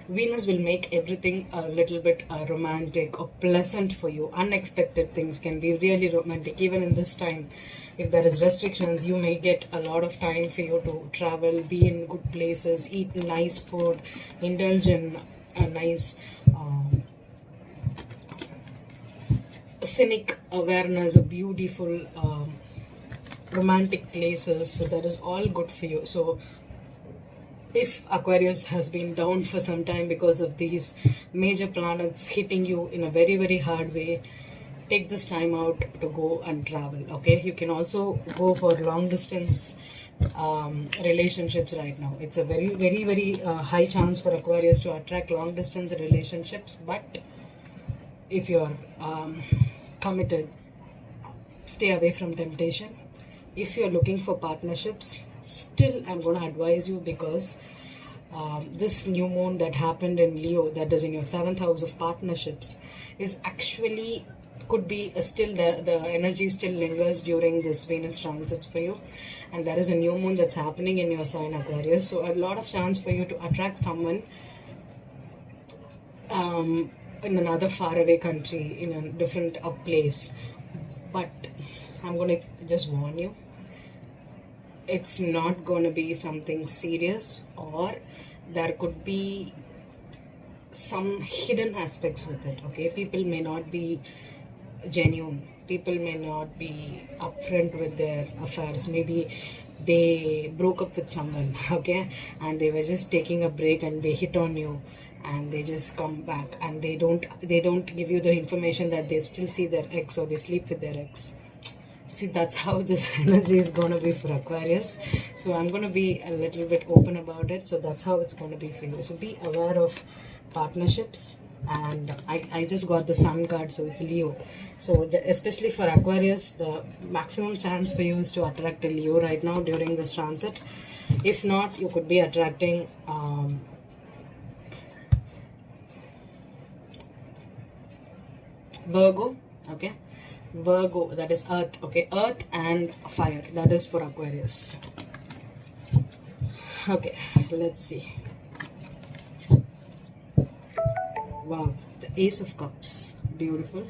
A: Venus will make everything a little bit romantic or pleasant for you. Unexpected things can be really romantic even in this time. If there is restrictions, you may get a lot of time for you to travel, be in good places, eat nice food, indulge in a nice scenic awareness of beautiful romantic places. So that is all good for you. So if Aquarius has been down for some time because of these major planets hitting you in a very hard way, take this time out to go and travel, okay? You can also go for long distance relationships right now. It's a very high chance for Aquarius to attract long distance relationships, but if you're committed, stay away from temptation. If you're looking for partnerships, still I'm going to advise you, because this new moon that happened in Leo, that is in your 7th house of partnerships, is actually could be still the energy still lingers during this Venus transits for you, and there is a new moon that's happening in your sign Aquarius. So a lot of chance for you to attract someone in another faraway country, in a different place. But I'm going to just warn you, it's not going to be something serious, or there could be some hidden aspects with it, okay? People may not be genuine, people may not be upfront with their affairs. Maybe they broke up with someone, okay, and they were just taking a break and they hit on you, and they just come back and they don't give you the information that they still see their ex, or they sleep with their ex. See, that's how this energy is going to be for Aquarius. So I'm going to be a little bit open about it. So that's how it's going to be for you. So be aware of partnerships. And I just got the Sun card, so it's Leo. So especially for Aquarius, the maximum chance for you is to attract a Leo right now during this transit. If not, you could be attracting Virgo, okay? Virgo, that is earth, okay? Earth and fire, that is for Aquarius. Okay, let's see. Wow, the Ace of Cups, beautiful.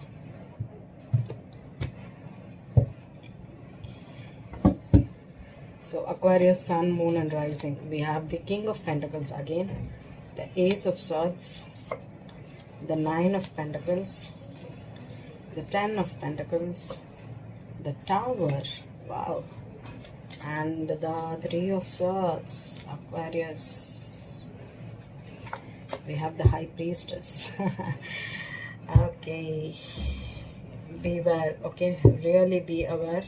A: So Aquarius, Sun, Moon and Rising. We have the King of Pentacles again, the Ace of Swords, the Nine of Pentacles, the Ten of Pentacles, the Tower, wow, and the Three of Swords, Aquarius. We have the High Priestess. Okay, beware, okay, really be aware.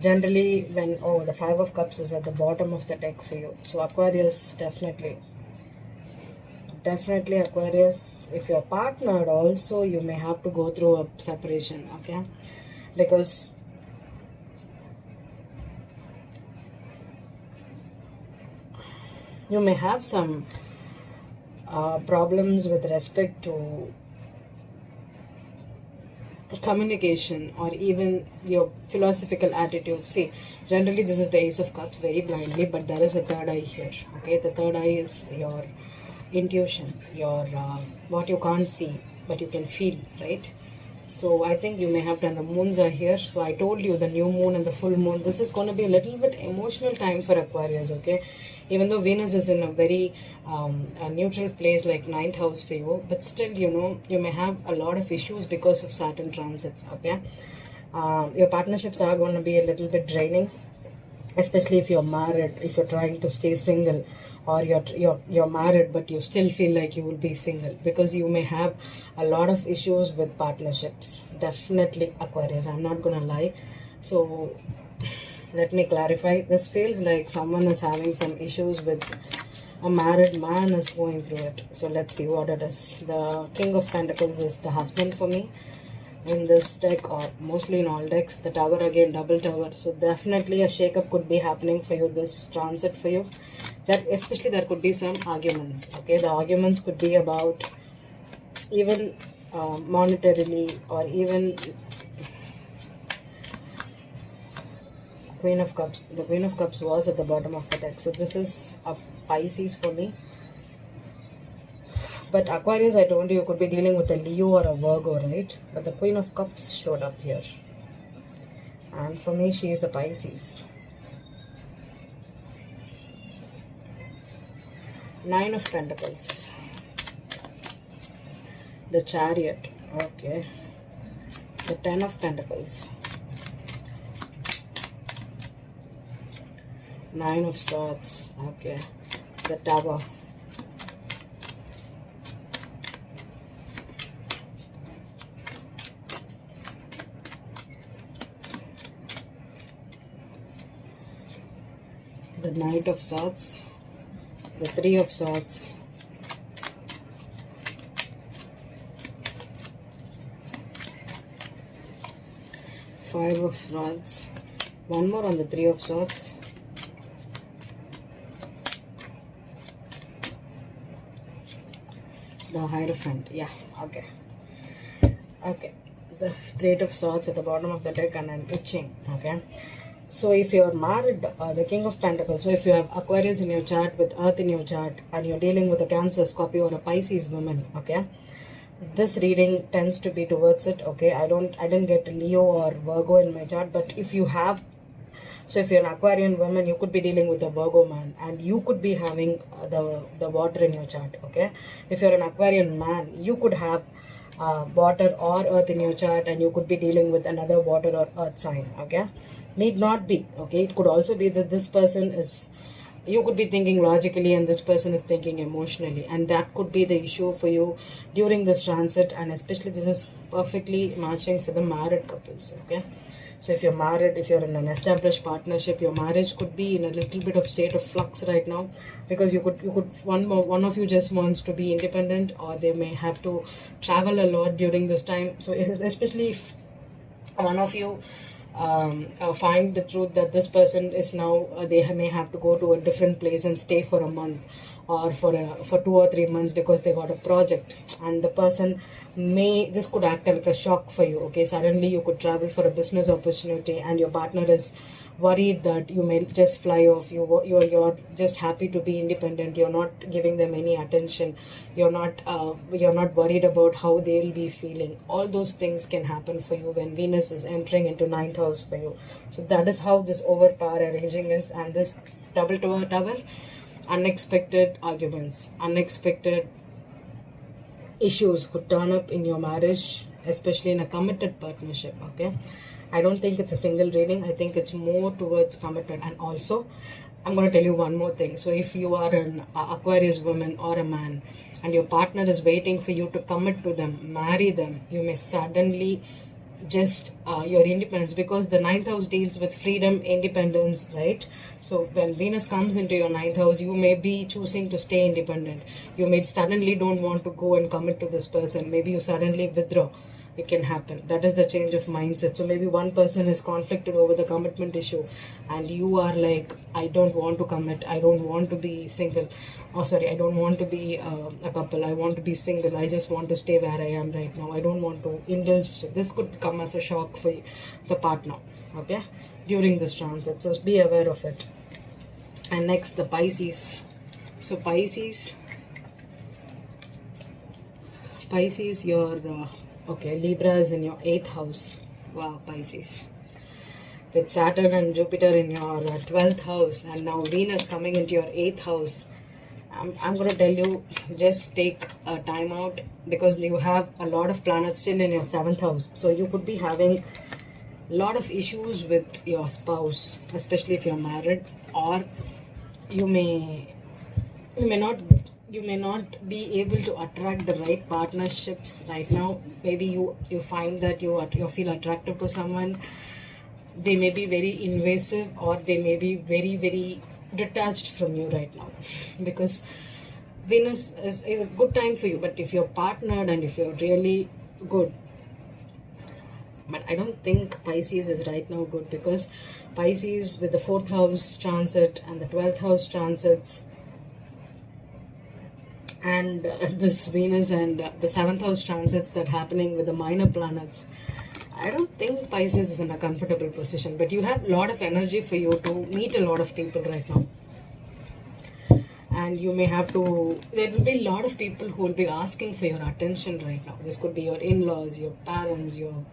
A: Generally when, the Five of Cups is at the bottom of the deck for you. So Aquarius, definitely Aquarius, if you're partnered also, you may have to go through a separation, okay? Because you may have some problems with respect to communication, or even your philosophical attitude. See, generally this is the Ace of Cups, very blindly, but there is a third eye here, okay? The third eye is your intuition, your what you can't see but you can feel, right? So I think you may have done, the moons are here. So I told you, the new moon and the full moon, this is going to be a little bit emotional time for Aquarius, okay? Even though Venus is in a very a neutral place like 9th house for you, but still, you know, you may have a lot of issues because of Saturn transits, okay? Your partnerships are going to be a little bit draining, especially if you're married, if you're trying to stay single, or you're married but you still feel like you will be single, because you may have a lot of issues with partnerships. Definitely Aquarius, I'm not gonna lie. So let me clarify, this feels like someone is having some issues with a married man is going through it. So let's see what it is. The King of Pentacles is the husband for me in this deck, or mostly in all decks. The Tower, again, double Tower. So definitely a shake-up could be happening for you, this transit for you. That especially there could be some arguments, okay? The arguments could be about even monetarily, or even Queen of Cups. The Queen of Cups was at the bottom of the deck. So this is a Pisces for me. But Aquarius, I told you, you could be dealing with a Leo or a Virgo, right? But the Queen of Cups showed up here. And for me, she is a Pisces. Nine of Pentacles. The Chariot. Okay. The Ten of Pentacles. Nine of Swords. Okay. The Tower. The Knight of Swords. The Three of Swords. Five of Swords. One more on the Three of Swords. The Hierophant. Yeah, okay. Okay. The Eight of Swords at the bottom of the deck, and I'm itching. Okay. So if you're married, the King of Pentacles, so if you have Aquarius in your chart with Earth in your chart and you're dealing with a Cancer, Scorpio or a Pisces woman, okay, this reading tends to be towards it, okay. I didn't get Leo or Virgo in my chart, but if you have, so if you're an Aquarian woman, you could be dealing with a Virgo man and you could be having the water in your chart, okay. If you're an Aquarian man, you could have water or earth in your chart and you could be dealing with another water or earth sign, okay. Need not be, okay. It could also be that this person is, you could be thinking logically and this person is thinking emotionally, and that could be the issue for you during this transit. And especially this is perfectly matching for the married couples, okay. So if you're married, if you're in an established partnership, your marriage could be in a little bit of state of flux right now, because you could one of you just wants to be independent, or they may have to travel a lot during this time. So especially if one of you find the truth that this person is now, they may have to go to a different place and stay for a month or for 2 or 3 months because they got a project, and the person this could act like a shock for you, okay. Suddenly you could travel for a business opportunity and your partner is worried that you may just fly off. You're just happy to be independent. You're not giving them any attention. You're not worried about how they'll be feeling. All those things can happen for you when Venus is entering into 9th house for you. So that is how this overpower arranging is. And this double tower, unexpected arguments, unexpected issues could turn up in your marriage, especially in a committed partnership, okay. I don't think it's a single reading. I think it's more towards committed. And also, I'm going to tell you one more thing. So if you are an Aquarius woman or a man and your partner is waiting for you to commit to them, marry them, you may suddenly just your independence, because the 9th house deals with freedom, independence, right? So when Venus comes into your 9th house, you may be choosing to stay independent. You may suddenly don't want to go and commit to this person. Maybe you suddenly withdraw. It can happen. That is the change of mindset. So maybe one person is conflicted over the commitment issue and you are like, I don't want to commit. I don't want to be single. I don't want to be a couple. I want to be single. I just want to stay where I am right now. I don't want to indulge. This could come as a shock for the partner, okay, during this transit. So be aware of it. And next, the Pisces. So Pisces, your okay, Libra is in your 8th house. Wow, Pisces. With Saturn and Jupiter in your 12th house, and now Venus coming into your 8th house. I'm going to tell you, just take a time out, because you have a lot of planets still in your 7th house. So you could be having a lot of issues with your spouse, especially if you're married, or you may not be able to attract the right partnerships right now. Maybe you find that you feel attracted to someone. They may be very invasive, or they may be very, very detached from you right now, because Venus is a good time for you. But if you're partnered and if you're really good, but I don't think Pisces is right now good, because Pisces with the 4th house transit and the 12th house transits, and this Venus and the 7th house transits that happening with the minor planets, I don't think Pisces is in a comfortable position, but you have a lot of energy for you to meet a lot of people right now. And you may have to, there will be a lot of people who will be asking for your attention right now. This could be your in-laws, your parents, your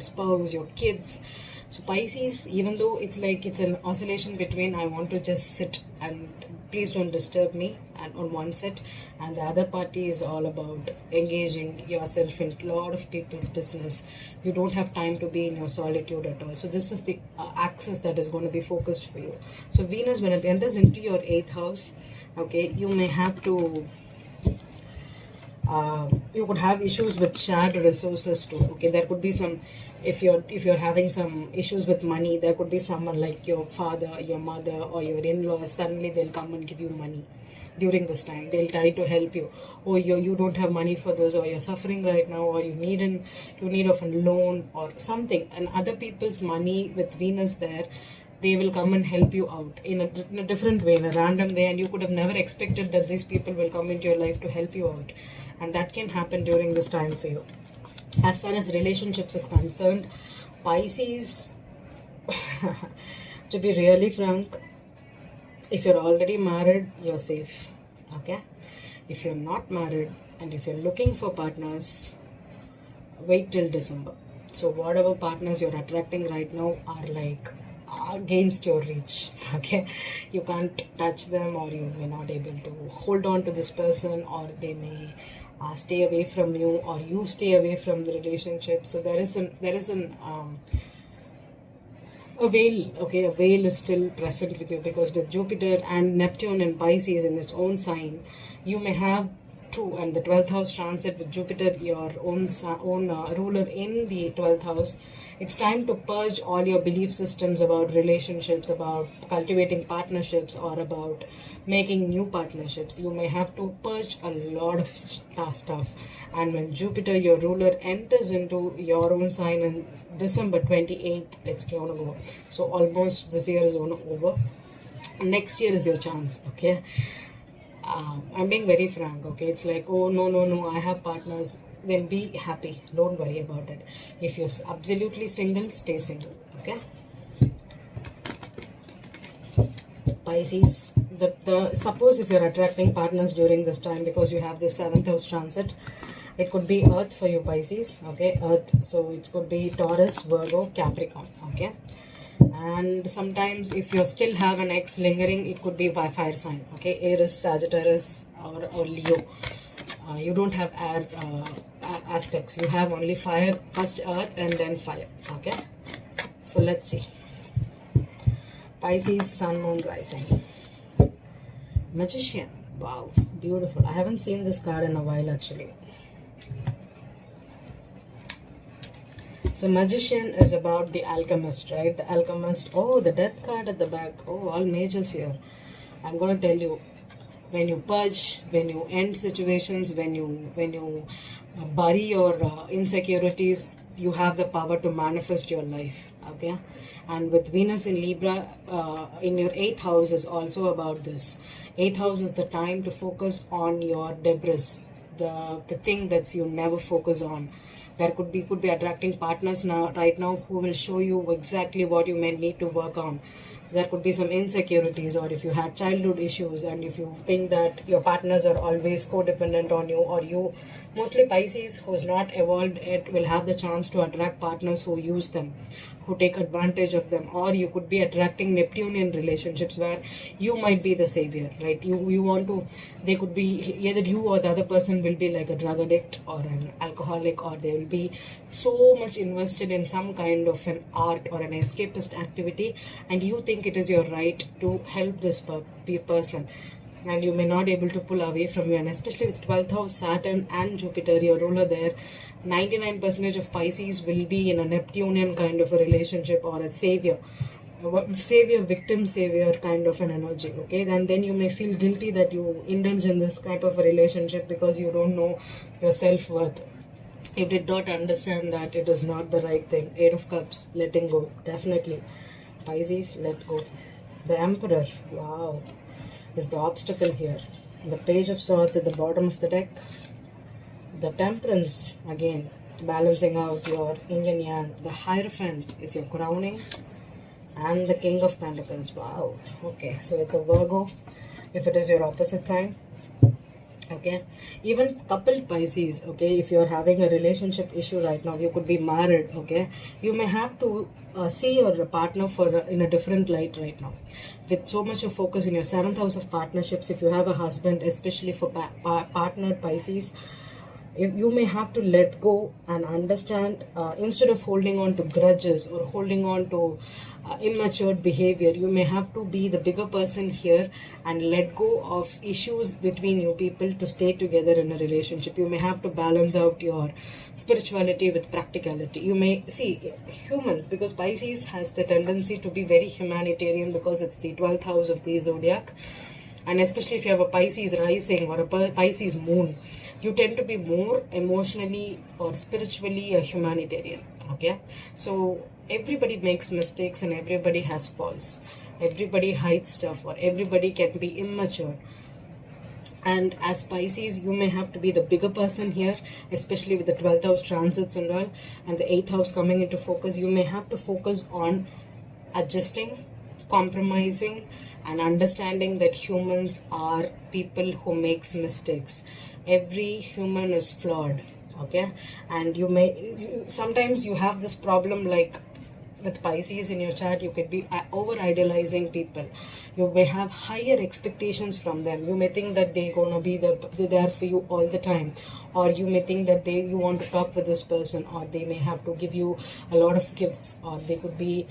A: spouse, your kids. So Pisces, even though it's like it's an oscillation between I want to just sit and please don't disturb me and on one set, and the other party is all about engaging yourself in a lot of people's business. You don't have time to be in your solitude at all. So this is the axis that is going to be focused for you. So Venus, when it enters into your 8th house, okay, you may have to you could have issues with shared resources too. Okay, there could be some, if you're having some issues with money, there could be someone like your father, your mother, or your in-laws. Suddenly they'll come and give you money during this time. They'll try to help you, or you don't have money for this, or you're suffering right now, or you need of a loan or something, and other people's money with Venus there, they will come and help you out in a different way, in a random way, and you could have never expected that these people will come into your life to help you out. And that can happen during this time for you. As far as relationships is concerned, Pisces, to be really frank, if you're already married, you're safe. Okay? If you're not married and if you're looking for partners, wait till December. So whatever partners you're attracting right now are like against your reach. Okay, you can't touch them, or you may not able to hold on to this person, or they may stay away from you, or you stay away from the relationship. So there is a veil. Okay, a veil is still present with you, because with Jupiter and Neptune and Pisces in its own sign, you may have two, and the 12th house transit with Jupiter, your own ruler in the 12th house. It's time to purge all your belief systems about relationships, about cultivating partnerships, or about making new partnerships. You may have to purge a lot of stuff. And when Jupiter, your ruler, enters into your own sign in December 28th, it's going to go. So almost this year is over. Next year is your chance, okay? I'm being very frank, okay? It's like, oh, no, I have partners. Then be happy. Don't worry about it. If you're absolutely single, stay single, okay? Pisces, suppose if you're attracting partners during this time, because you have this 7th house transit, it could be Earth for you, Pisces, okay? Earth, so it could be Taurus, Virgo, Capricorn, okay? And sometimes if you still have an ex lingering, it could be by fire sign, okay? Aries, Sagittarius, or Leo. You don't have air aspects. You have only fire, first earth and then fire, okay? So let's see. Pisces, Sun, Moon, Rising. Magician. Wow, beautiful. I haven't seen this card in a while actually. So Magician is about the alchemist, right? The alchemist. Oh, the death card at the back. Oh, all majors here. I'm going to tell you, when you purge, when you end situations, when you bury your insecurities, you have the power to manifest your life, okay? And with Venus in Libra in your 8th house is also about this. 8th house is the time to focus on your debris, the thing that you never focus on. There could be attracting partners right now who will show you exactly what you may need to work on. There could be some insecurities, or if you had childhood issues, and if you think that your partners are always codependent on you, or you, mostly Pisces who's not evolved yet, will have the chance to attract partners who use them, who take advantage of them. Or you could be attracting Neptunian relationships where you might be the savior, right? You want to, they could be either you or the other person will be like a drug addict or an alcoholic, or they will be so much invested in some kind of an art or an escapist activity, and you think it is your right to help this person, and you may not able to pull away from you. And especially with 12th house Saturn and Jupiter, your ruler there, 99% of Pisces will be in a Neptunian kind of a relationship, or a savior, victim savior kind of an energy, okay? Then you may feel guilty that you indulge in this type of a relationship because you don't know your self-worth. You did not understand that it is not the right thing. 8 of Cups, letting go, definitely. Pisces, let go. The Emperor, wow, is the obstacle here. The Page of Swords at the bottom of the deck. The Temperance, again, balancing out your yin and yang. The Hierophant is your crowning, and the King of Pentacles. Wow. Okay, so it's a Virgo if it is your opposite sign. Okay, even coupled Pisces, okay, if you're having a relationship issue right now, you could be married, okay, you may have to see your partner in a different light right now, with so much of focus in your 7th house of partnerships. If you have a husband, especially for partnered Pisces, you may have to let go and understand, instead of holding on to grudges or holding on to immature behavior, you may have to be the bigger person here and let go of issues between you people to stay together in a relationship. You may have to balance out your spirituality with practicality. You may see humans, because Pisces has the tendency to be very humanitarian because it's the 12th house of the zodiac, and especially if you have a Pisces rising or a Pisces moon, you tend to be more emotionally or spiritually a humanitarian. Okay, so everybody makes mistakes and everybody has faults. Everybody hides stuff, or everybody can be immature. And as Pisces, you may have to be the bigger person here, especially with the 12th house transits and all, and the 8th house coming into focus. You may have to focus on adjusting, compromising, and understanding that humans are people who makes mistakes. Every human is flawed, okay? And sometimes you have this problem, like with Pisces in your chart, you could be over idealizing people. You may have higher expectations from them. You may think that they're gonna be there for you all the time, or you may think that you want to talk with this person, or they may have to give you a lot of gifts, or they could be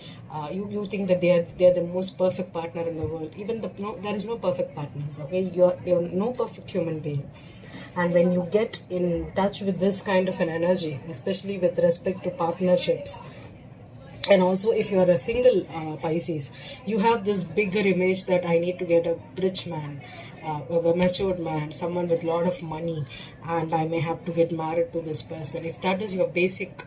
A: you think that they're the most perfect partner in the world. Even there is no perfect partners, okay? You're no perfect human being. And when you get in touch with this kind of an energy, especially with respect to partnerships, and also if you're a single Pisces, you have this bigger image that I need to get a rich man, a matured man, someone with a lot of money, and I may have to get married to this person. If that is your basic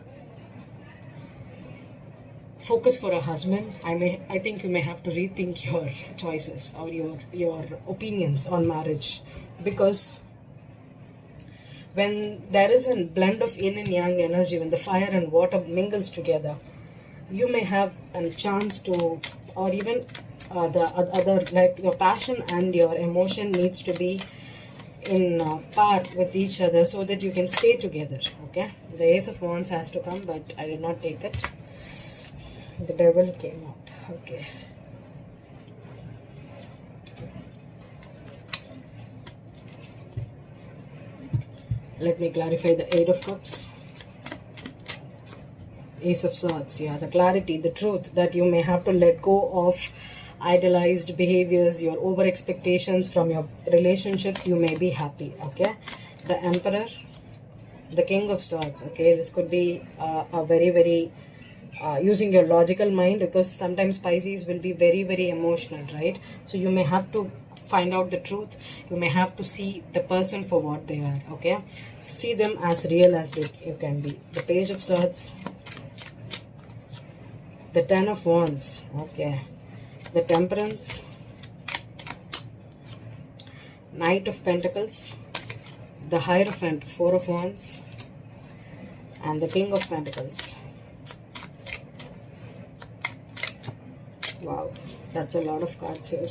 A: focus for a husband, I think you may have to rethink your choices or your opinions on marriage, because when there is a blend of yin and yang energy, when the fire and water mingles together, you may have a chance to, or even the other, like your passion and your emotion needs to be in par with each other so that you can stay together. Okay, the Ace of Wands has to come, but I did not take it. The Devil came up. Okay, let me clarify the Eight of Cups. Ace of Swords, yeah, the clarity, the truth that you may have to let go of idealized behaviors, your over expectations from your relationships. You may be happy. Okay, the Emperor, the King of Swords. Okay, this could be a very, very using your logical mind, because sometimes Pisces will be very, very emotional, right? So you may have to find out the truth. You may have to see the person for what they are. Okay, see them as real as you can be. The Page of Swords, the Ten of Wands, okay, the Temperance, Knight of Pentacles, the Hierophant, Four of Wands, and the King of Pentacles. Wow, that's a lot of cards here.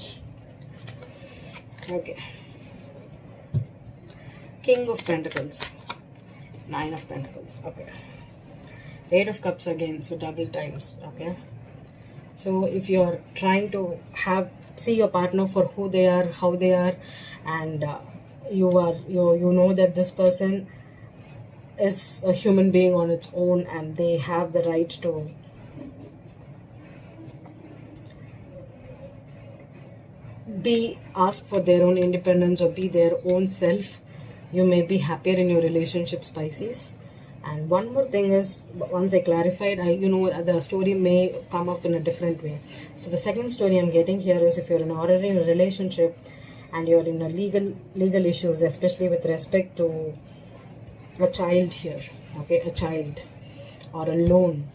A: Okay, King of Pentacles, Nine of Pentacles, okay, Eight of Cups again, so double times. Okay, so if you're trying to see your partner for who they are, how they are, and you know that this person is a human being on its own, and they have the right to ask for their own independence or be their own self, you may be happier in your relationships, Pisces. And one more thing is, once I clarified, the story may come up in a different way. So the second story I'm getting here is, if you're already in a relationship and you're in a legal issues, especially with respect to a child here, okay, a child or a loan,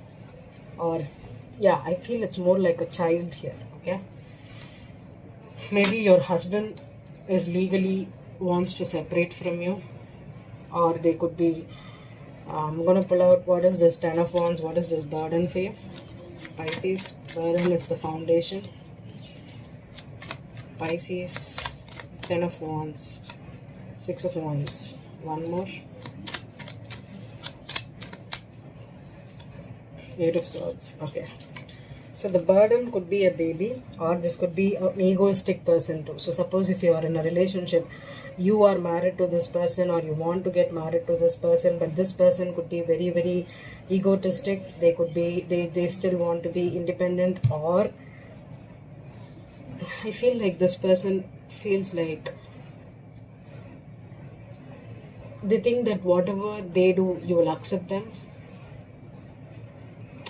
A: or yeah, I feel it's more like a child here. Okay, maybe your husband is legally wants to separate from you, or they could be I'm going to pull out what is this 10 of Wands, what is this burden for you. Pisces, burden is the foundation. Pisces, 10 of Wands, 6 of Wands, one more. 8 of Swords, okay. So the burden could be a baby, or this could be an egoistic person too. So suppose if you are in a relationship, you are married to this person or you want to get married to this person, but this person could be very, very egotistic. They could be, they still want to be independent, or I feel like this person feels like they think that whatever they do, you will accept them.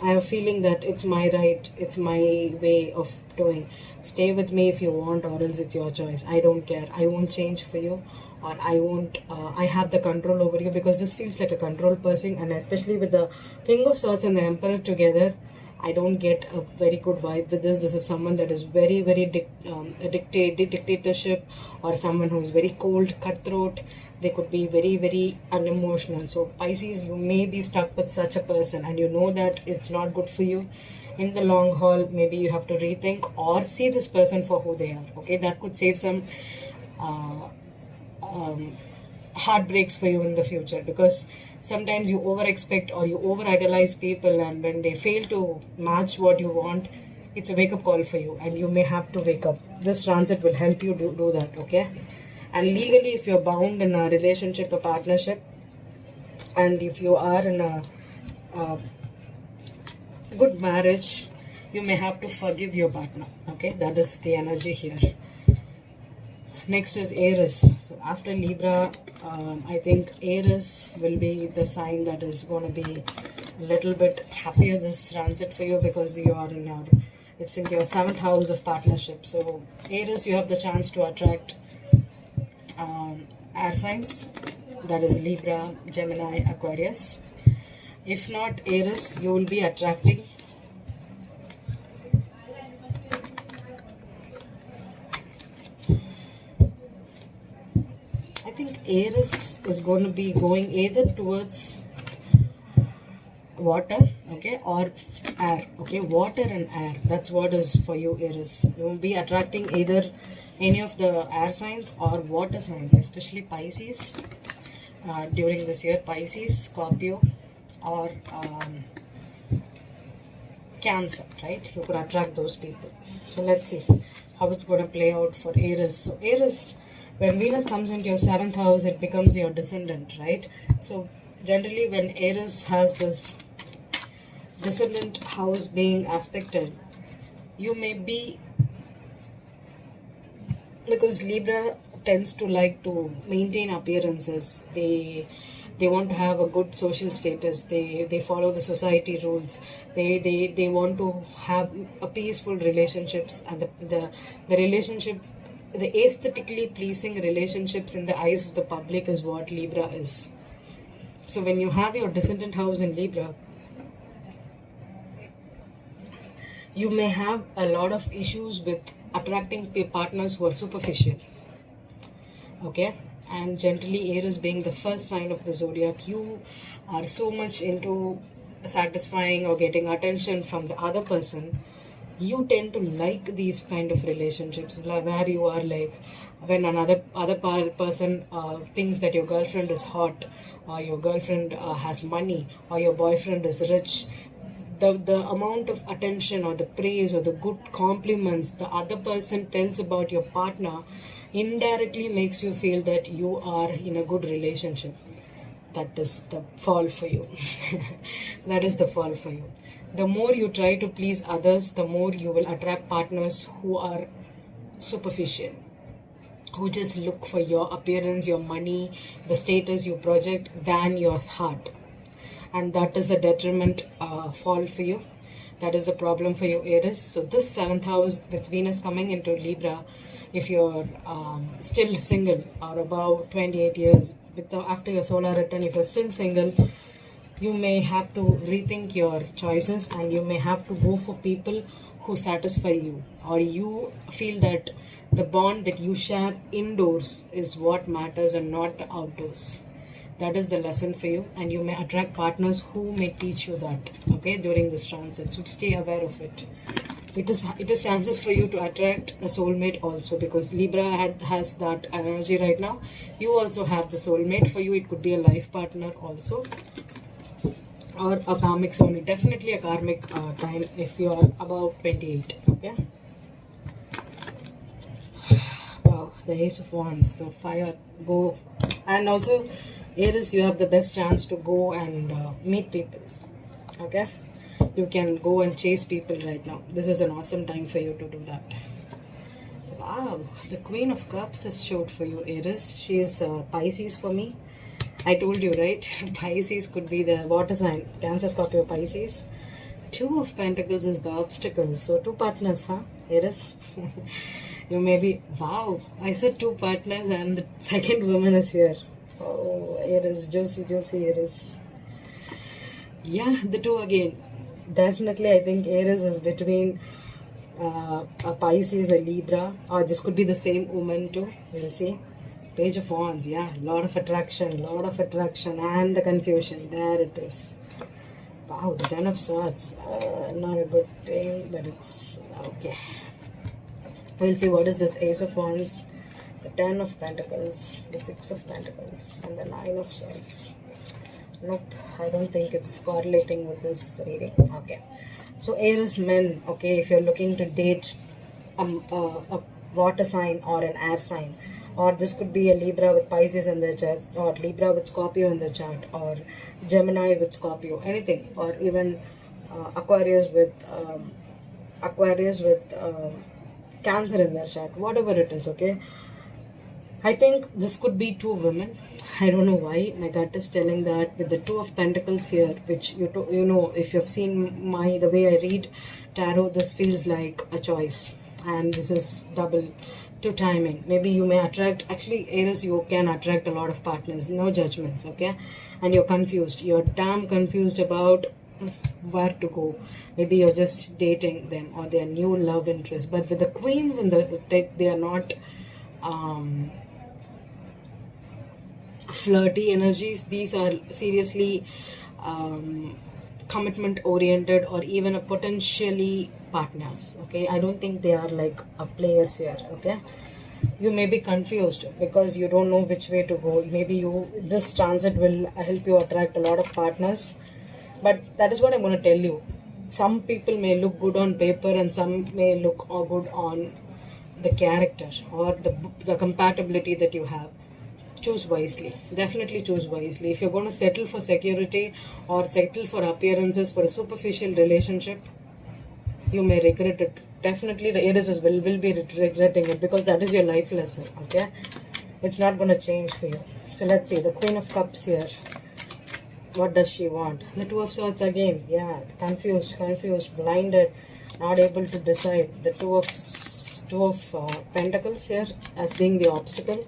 A: I have a feeling that it's my right, it's my way of doing. Stay with me if you want, or else it's your choice. I don't care. I won't change for you, or I have the control over you, because this feels like a control person. And especially with the King of Swords and the Emperor together, I don't get a very good vibe with this. This is someone that is very, very dictatorship, or someone who is very cold, cutthroat. They could be very, very unemotional. So Pisces, you may be stuck with such a person, and you know that it's not good for you. In the long haul, maybe you have to rethink or see this person for who they are. Okay, that could save some heartbreaks for you in the future, because sometimes you over expect or you over idolize people, and when they fail to match what you want, it's a wake up call for you, and you may have to wake up. This transit will help you do that. Okay. And legally, if you're bound in a relationship, a partnership, and if you are in a good marriage, you may have to forgive your partner. Okay, that is the energy here. Next is Aries. So after Libra, I think Aries will be the sign that is going to be a little bit happier this transit for you, because you are in your, it's in your 7th house of partnership. So Aries, you have the chance to attract air signs, that is Libra, Gemini, Aquarius. If not Aries, you will be attracting I think Aries is going to be going either towards water, okay, or air. Okay, water and air, that's what is for you, Aries. You will be attracting either any of the air signs or water signs, especially Pisces during this year. Pisces, Scorpio, or Cancer, right? You could attract those people. So let's see how it's going to play out for Aries. So Aries, when Venus comes into your 7th house, it becomes your descendant, right? So generally when Aries has this descendant house being aspected, you may be, because Libra tends to like to maintain appearances. They want to have a good social status. They follow the society rules. They want to have a peaceful relationships, and the relationship, the aesthetically pleasing relationships in the eyes of the public is what Libra is. So when you have your descendant house in Libra, you may have a lot of issues with attracting partners who are superficial. Okay, and generally Aries being the first sign of the zodiac, you are so much into satisfying or getting attention from the other person. You tend to like these kind of relationships where you are like, when another person thinks that your girlfriend is hot, or your girlfriend has money, or your boyfriend is rich, the amount of attention or the praise or the good compliments the other person tells about your partner indirectly makes you feel that you are in a good relationship. That is the fall for you. That is the fall for you. The more you try to please others, the more you will attract partners who are superficial, who just look for your appearance, your money, the status you project, than your heart. And that is a detriment fall for you. That is a problem for you, Aries. So this 7th house with Venus coming into Libra, if you're still single or above 28 years, after your solar return, if you're still single, you may have to rethink your choices, and you may have to go for people who satisfy you, or you feel that the bond that you share indoors is what matters and not the outdoors. That is the lesson for you, and you may attract partners who may teach you that, okay, during this transit. So stay aware of it. It is chances for you to attract a soulmate also, because Libra has that energy right now. You also have the soulmate. For you, it could be a life partner also, or a karmic soulmate. Definitely a karmic time if you are above 28. Okay. Wow, the Ace of Wands. So fire, go, and also Aries, you have the best chance to go and meet people. Okay. You can go and chase people right now. This is an awesome time for you to do that. Wow, the Queen of Cups has showed for you, Aries. She is Pisces for me. I told you, right? Pisces could be the water sign. Cancer, Scorpio, Pisces. Two of Pentacles is the obstacle. So two partners, huh, Aries? You may be, wow, I said two partners and the second woman is here. Oh, Aries, juicy, juicy Aries. Yeah, the two again. Definitely, I think Aries is between a Pisces, a Libra, or this could be the same woman too. We'll see. Page of Wands, yeah, lot of attraction, and the confusion. There it is. Wow, the Ten of Swords. Not a good thing, but it's okay. We'll see what is this Ace of Wands, the Ten of Pentacles, the Six of Pentacles, and the Nine of Swords. Nope, I don't think it's correlating with this reading. Okay, so Aries men, okay, if you're looking to date a water sign or an air sign, or this could be a Libra with Pisces in their chart, or Libra with Scorpio in the chart, or Gemini with Scorpio, anything, or even Aquarius with Cancer in their chart, whatever it is, okay. I think this could be two women. I don't know why. My gut is telling that with the Two of Pentacles here, which you know, if you've seen the way I read tarot, this feels like a choice, and this is double to timing. Maybe you may attract, actually Aries, you can attract a lot of partners, no judgments, okay, and you're confused. You're damn confused about where to go. Maybe you're just dating them, or they're new love interest. But with the queens in the deck, they are not flirty energies. These are seriously commitment oriented, or even a potentially partners, okay. I don't think they are like a players here, okay. You may be confused because you don't know which way to go. Maybe this transit will help you attract a lot of partners, but that is what I'm going to tell you. Some people may look good on paper, and some may look good on the character or the compatibility that you have. Choose wisely. Definitely choose wisely. If you're going to settle for security or settle for appearances for a superficial relationship, you may regret it. Definitely the Aries will be regretting it, because that is your life lesson, okay. It's not going to change for you. So let's see, the Queen of Cups here. What does she want? The Two of Swords again. Yeah, confused, blinded, not able to decide. The Two of Pentacles here as being the obstacle.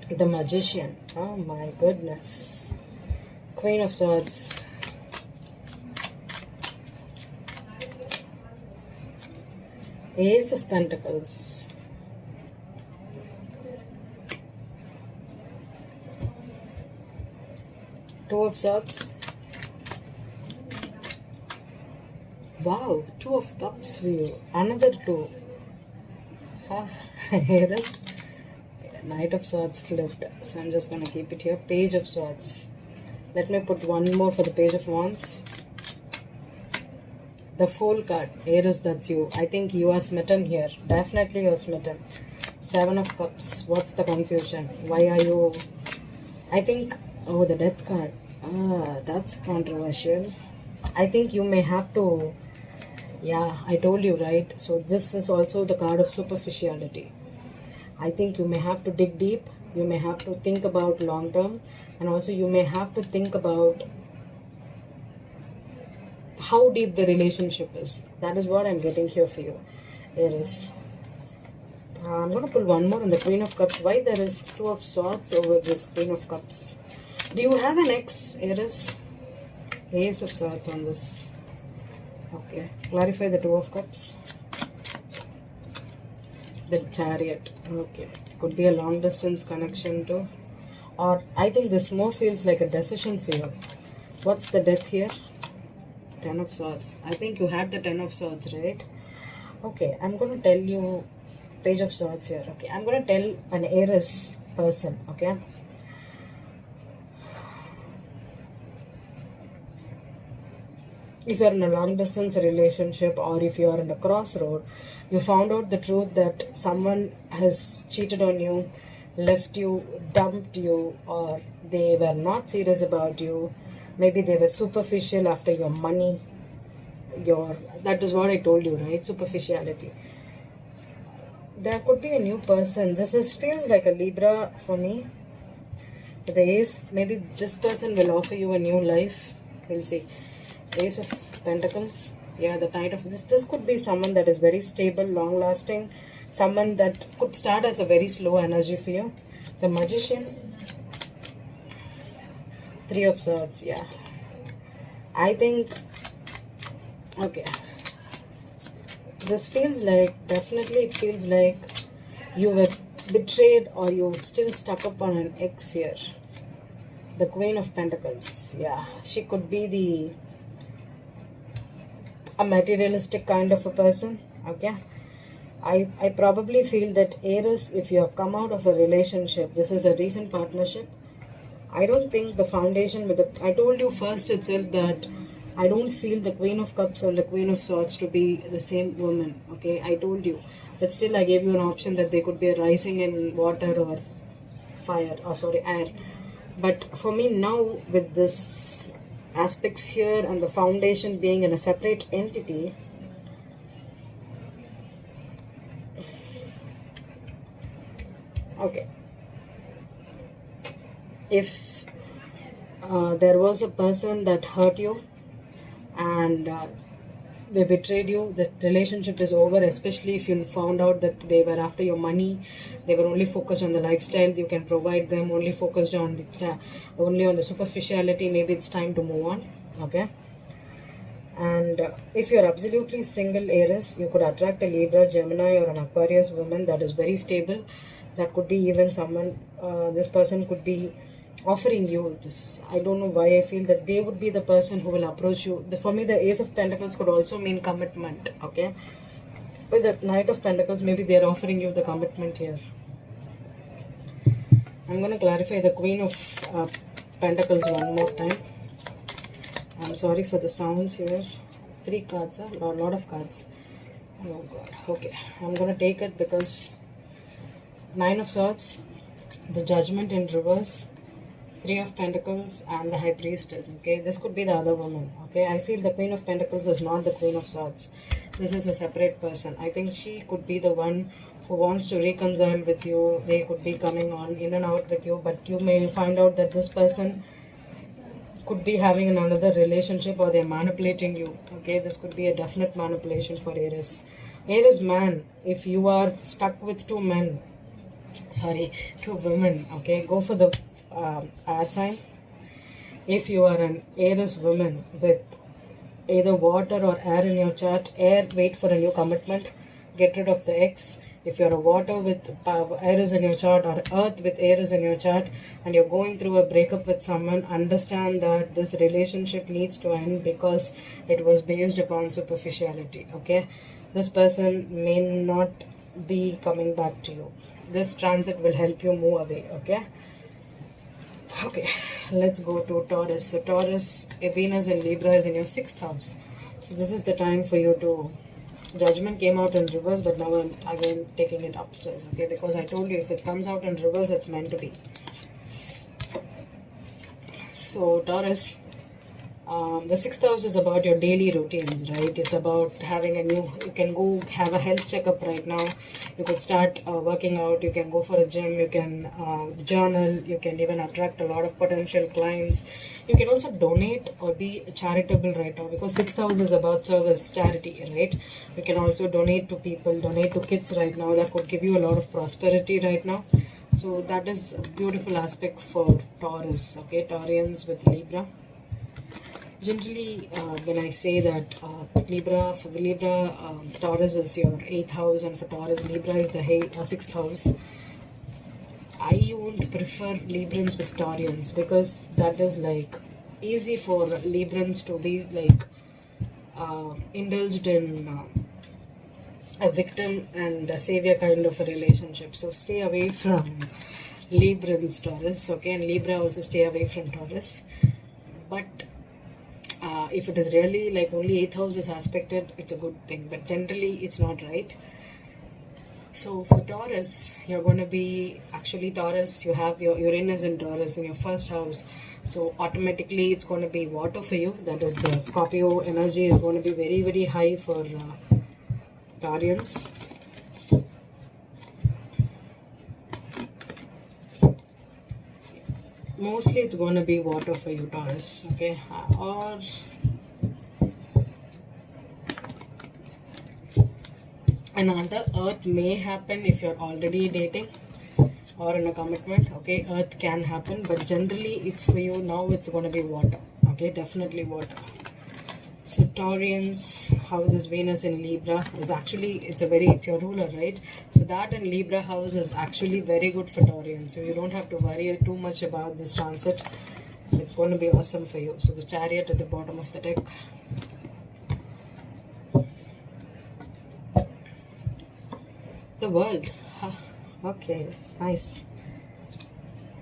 A: The Magician. Oh my goodness. Queen of Swords. Ace of Pentacles. Two of Swords. Wow, Two of Cups for you. Another two. Aries. Knight of Swords flipped. So I'm just going to keep it here. Page of Swords. Let me put one more for the Page of Wands. The Fool card. Aries, that's you. I think you are smitten here. Definitely you are smitten. Seven of Cups. What's the confusion? Why are you... I think... Oh, the Death card. That's controversial. I think you may have to... Yeah, I told you, right? So this is also the card of superficiality. I think you may have to dig deep. You may have to think about long term. And also you may have to think about how deep the relationship is. That is what I'm getting here for you, Aries. I'm going to pull one more on the Queen of Cups. Why there is Two of Swords over this Queen of Cups? Do you have an ex, Aries? Ace of Swords on this. Okay. Clarify the Two of Cups. The Chariot. Okay. Could be a long distance connection too. Or I think this more feels like a decision for you. What's the death here? 10 of Swords. I think you had the 10 of Swords, right? Okay, I'm going to tell you Page of Swords here. Okay, I'm going to tell an Aries person, okay? If you're in a long distance relationship, or if you're in a crossroad, you found out the truth that someone has cheated on you, left you, dumped you, or they were not serious about you. Maybe they were superficial after your money. That is what I told you, right? Superficiality. There could be a new person. Feels like a Libra for me. The Ace, maybe this person will offer you a new life. We'll see. Ace of Pentacles. Yeah, the Knight of this could be someone that is very stable, long lasting, someone that could start as a very slow energy for you. The Magician. 3 of Swords. Yeah, I think, okay, this feels like, definitely it feels like you were betrayed, or you're still stuck up on an ex here. The Queen of Pentacles. Yeah, she could be a materialistic kind of a person, okay? I probably feel that Aries, if you have come out of a relationship, this is a recent partnership. I don't think the foundation I told you first itself that I don't feel the Queen of Cups and the Queen of Swords to be the same woman, okay? I told you. But still I gave you an option that they could be rising in water or fire, or sorry, air. But for me now, with this aspects here and the foundation being in a separate entity, okay, if there was a person that hurt you and they betrayed you, the relationship is over, especially if you found out that they were after your money, they were only focused on the lifestyle you can provide them, only focused on the superficiality. Maybe it's time to move on, okay? And if you're absolutely single Aries, you could attract a Libra, Gemini, or an Aquarius woman that is very stable. That could be even someone, this person could be offering you this. I don't know why I feel that they would be the person who will approach you. For me, the Ace of Pentacles could also mean commitment, okay? With the Knight of Pentacles, maybe they are offering you the commitment here. I'm going to clarify the Queen of Pentacles one more time. I'm sorry for the sounds here. 3 cards, a lot of cards. Oh God. Okay, I'm going to take it because 9 of Swords, the Judgment in reverse, 3 of Pentacles, and the High Priestess, okay? This could be the other woman, okay? I feel the Queen of Pentacles is not the Queen of Swords. This is a separate person. I think she could be the one who wants to reconcile with you. They could be coming on in and out with you, but you may find out that this person could be having another relationship, or they're manipulating you, okay? This could be a definite manipulation for Aries. Aries man, if you are stuck with 2 men, sorry, 2 women, okay, go for the air sign. If you are an Aries woman with either water or air in your chart, air, wait for a new commitment, get rid of the ex. If you're a water with Aries in your chart, or earth with Aries in your chart, and you're going through a breakup with someone, understand that this relationship needs to end because it was based upon superficiality, okay? This person may not be coming back to you. This transit will help you move away, okay? Okay, let's go to Taurus. So Taurus, Venus and Libra is in your 6th house. So this is the time for you to... Judgment came out in reverse, but now I'm again taking it upstairs, okay? Because I told you, if it comes out in reverse, it's meant to be. So Taurus, the 6th house is about your daily routines, right? It's about having a new... You can go have a health checkup right now. You could start working out. You can go for a gym. You can journal. You can even attract a lot of potential clients. You can also donate or be charitable right now, because 6th house is about service, charity, right? You can also donate to people, donate to kids right now. That could give you a lot of prosperity right now. So that is a beautiful aspect for Taurus, okay? Taurians with Libra. Generally, when I say that for Libra, Taurus is your 8th house, and for Taurus, Libra is the 6th house. I won't prefer Librans with Taurians, because that is like easy for Librans to be like indulged in a victim and a savior kind of a relationship. So stay away from Librans, Taurus, okay? And Libra also stay away from Taurus. But if it is really like only 8th house is aspected, it's a good thing. But generally, it's not right. So for Taurus, you're going to be, actually Taurus, you have your Uranus in Taurus in your first house. So automatically it's going to be water for you. That is, the Scorpio energy is going to be very, very high for Taurians. Mostly it's going to be water for you, Taurus, okay? Or another earth may happen if you're already dating or in a commitment, okay? Earth can happen, but generally it's for you. Now it's going to be water, okay? Definitely water. So Taurians, how this Venus in Libra is actually, it's your ruler, right? So that in Libra house is actually very good for Taurians. So you don't have to worry too much about this transit. It's going to be awesome for you. So the Chariot at the bottom of the deck. The World. Okay, nice.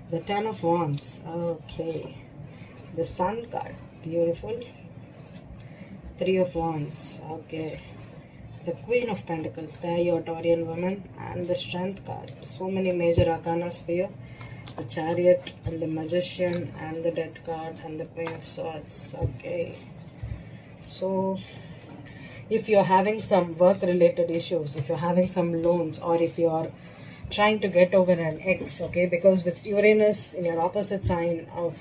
A: The Ten of Wands. Okay. The Sun card. Beautiful. Three of Wands. Okay. The Queen of Pentacles. There your Taurian woman. And the Strength card. So many major arcanas for you. The Chariot and the Magician and the Death card and the Queen of Swords. Okay. So if you're having some work related issues, if you're having some loans, or if you're trying to get over an ex, okay, because with Uranus in your opposite sign of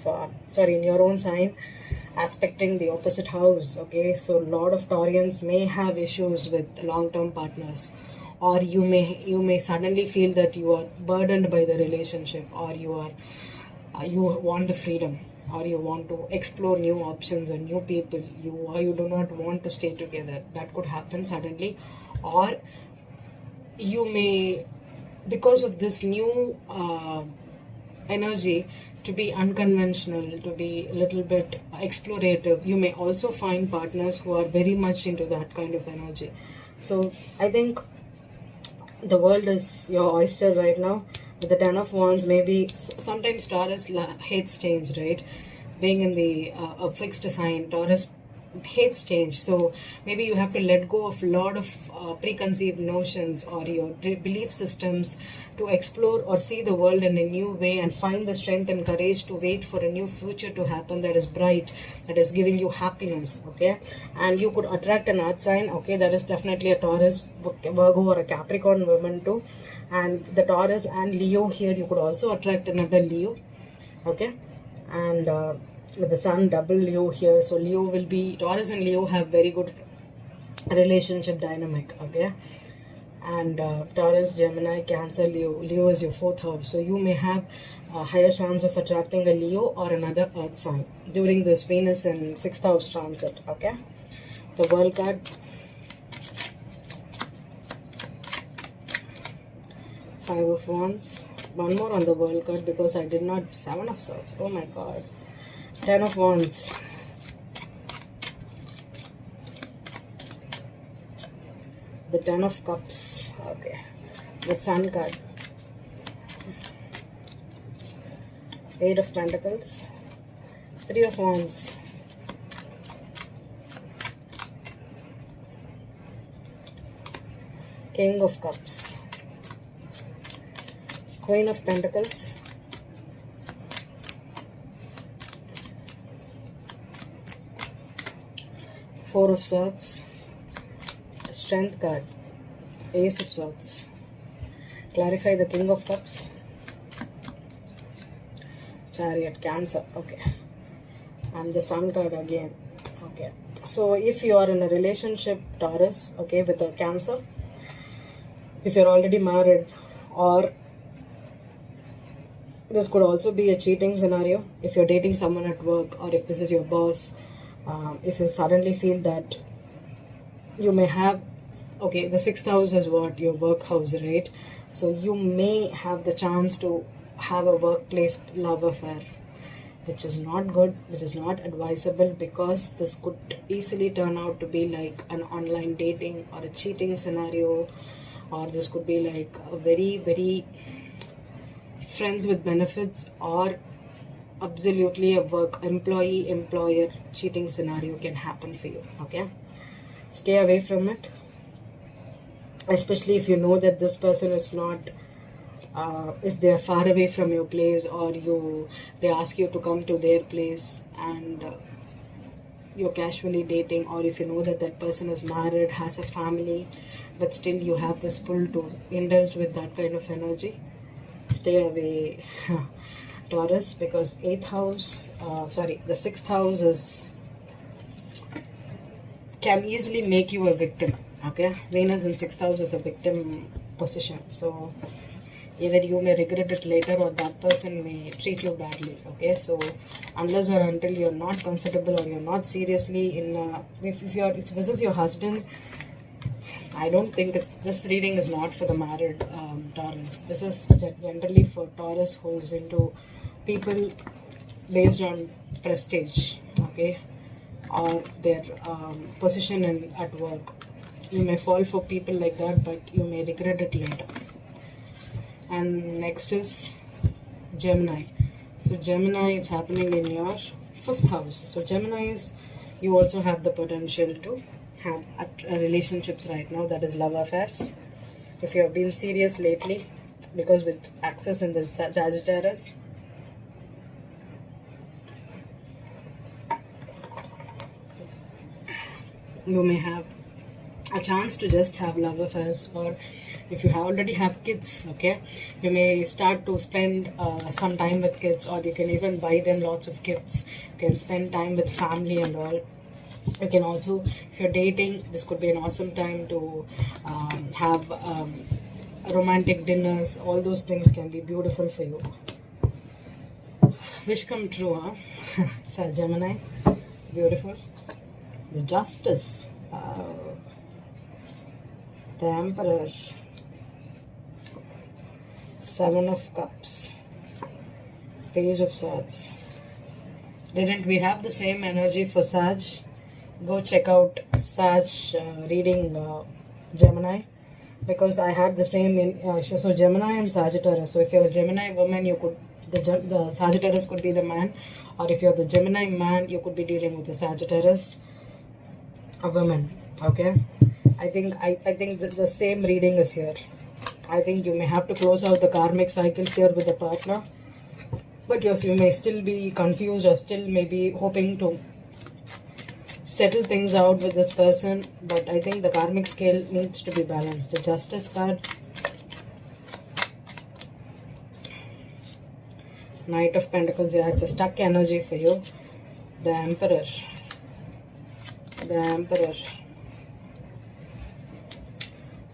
A: in your own sign aspecting the opposite house, okay, so a lot of Taurians may have issues with long-term partners, or you may suddenly feel that you are burdened by the relationship, or you want the freedom, or you want to explore new options and new people, you do not want to stay together. That could happen suddenly. Or you may, because of this new energy, to be unconventional, to be a little bit explorative, you may also find partners who are very much into that kind of energy. So I think the world is your oyster right now. With the Ten of Wands, maybe sometimes Taurus hates change, right? Being in the a fixed sign, Taurus hates change. So maybe you have to let go of a lot of preconceived notions or your belief systems to explore or see the world in a new way, and find the strength and courage to wait for a new future to happen that is bright, that is giving you happiness, okay? And you could attract an earth sign, okay? That is definitely a Taurus, Virgo, or a Capricorn woman too. And the Taurus and Leo here, you could also attract another Leo, okay? And with the Sun double Leo here, so Leo will be, Taurus and Leo have very good relationship dynamic, okay? And Taurus, Gemini, Cancer, Leo is your fourth house, so you may have a higher chance of attracting a Leo or another earth sign during this Venus in 6th house transit, okay? The World card. Five of Wands. One more on the World card because I did not. Seven of Swords. Oh my god. Ten of Wands. The Ten of Cups. Okay. The Sun card. Eight of Pentacles. Three of Wands. King of Cups. Queen of Pentacles. Four of Swords. Strength card. Ace of Swords. Clarify the King of Cups. Chariot, Cancer, okay. And the Sun card again, okay. So if you are in a relationship, Taurus, okay, with a Cancer, if you're already married, or this could also be a cheating scenario if you're dating someone at work, or if this is your boss, if you suddenly feel that you may have, okay, the 6th house is what? Your work house, right? So you may have the chance to have a workplace love affair, which is not good, which is not advisable, because this could easily turn out to be like an online dating or a cheating scenario, or this could be like a very, very friends with benefits, or absolutely a work employee employer cheating scenario can happen for you. Okay, stay away from it, especially if you know that this person is not if they are far away from your place, or they ask you to come to their place, and you're casually dating, or if you know that that person is married, has a family, but still you have this pull to indulge with that kind of energy, stay away. Taurus, because the 6th house can easily make you a victim. Okay, Venus in 6th house is a victim position, so either you may regret it later, or that person may treat you badly. Okay, so unless or until you're not comfortable, or you're not seriously in if this is your husband, I don't think this reading is not for the married Taurus. This is generally for Taurus who is into people based on prestige, okay, or their position at work. You may fall for people like that, but you may regret it later. And next is Gemini. So Gemini, it's happening in your 5th house. So Gemini is, you also have the potential to have relationships right now, that is love affairs. If you have been serious lately, because with access in the Sagittarius, you may have a chance to just have love affairs, or if you already have kids, okay, you may start to spend some time with kids, or you can even buy them lots of gifts. You can spend time with family and all. You can also, if you're dating, this could be an awesome time to have romantic dinners. All those things can be beautiful for you. Wish come true, huh? So Gemini, beautiful. The Justice, the Emperor, 7 of Cups, Page of Swords. Didn't we have the same energy for Sag? Go check out Sag reading Gemini, because I had the same in so Gemini and Sagittarius. So if you're a Gemini woman, you could the Sagittarius could be the man, or if you're the Gemini man, you could be dealing with the Sagittarius, a woman. Okay, I think the same reading is here. I think you may have to close out the karmic cycle here with the partner, but yes, you may still be confused, or still maybe hoping to settle things out with this person, but I think the karmic scale needs to be balanced. The Justice card, Knight of Pentacles, yeah, it's a stuck energy for you. The Emperor,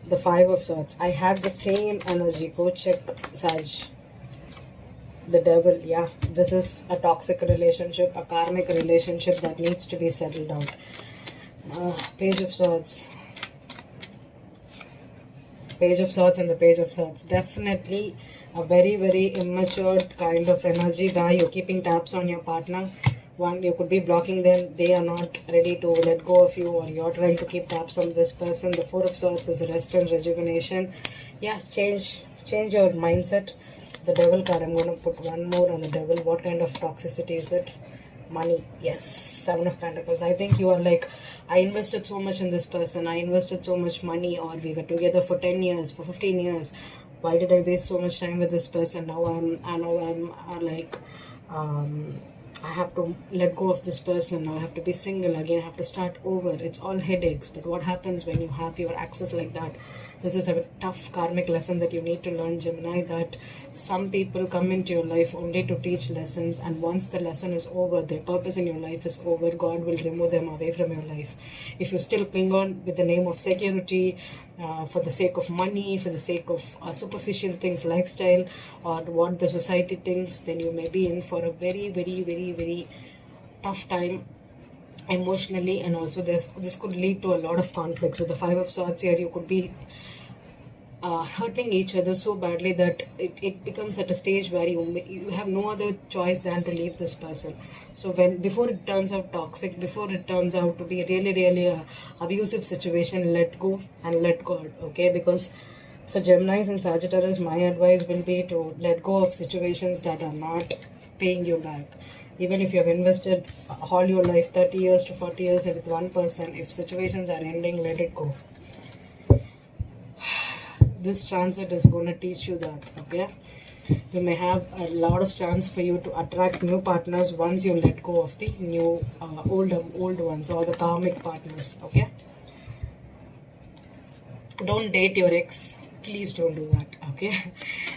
A: the 5 of Swords. I have the same energy. Go check Sag. The Devil, yeah, this is a toxic relationship, a karmic relationship that needs to be settled out. Page of Swords, and the Page of Swords. Definitely a very, very immature kind of energy where you're keeping tabs on your partner. One, you could be blocking them, they are not ready to let go of you, or you're trying to keep tabs on this person. The 4 of Swords is rest and rejuvenation. Yeah, change your mindset. The Devil card, I'm going to put one more on the Devil. What kind of toxicity is it? Money, yes. 7 of Pentacles. I think you are like, I invested so much in this person, I invested so much money, or we were together for 10 years, for 15 years. Why did I waste so much time with this person? Now I'm like, I have to let go of this person. Now I have to be single again. I have to start over. It's all headaches. But what happens when you have your access like that? This is a tough karmic lesson that you need to learn, Gemini, that some people come into your life only to teach lessons, and once the lesson is over, their purpose in your life is over, God will remove them away from your life. If you still cling on with the name of security, for the sake of money, for the sake of superficial things, lifestyle, or what the society thinks, then you may be in for a very, very, very, very tough time emotionally. And also this could lead to a lot of conflicts. With the 5 of Swords here, you could be hurting each other so badly that it becomes at a stage where you have no other choice than to leave this person. So when before it turns out toxic, before it turns out to be really really a abusive situation, let go and let God. Okay, because for Geminis and Sagittarius, my advice will be to let go of situations that are not paying you back. Even if you have invested all your life, 30 years to 40 years with one person, if situations are ending, let it go. This transit is going to teach you that. Okay, you may have a lot of chance for you to attract new partners once you let go of the new old ones or the karmic partners. Okay, don't date your ex, please don't do that. Okay,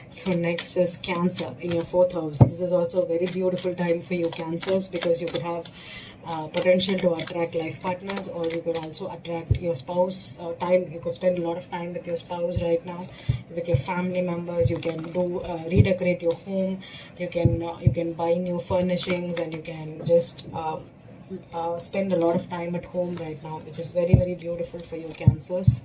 A: so next is Cancer in your 4th house. This is also a very beautiful time for you Cancers, because you could have potential to attract life partners, or you could also attract your spouse. You could spend a lot of time with your spouse right now, with your family members. You can do redecorate your home. You can buy new furnishings, and you can just spend a lot of time at home right now, which is very very beautiful for you Cancers.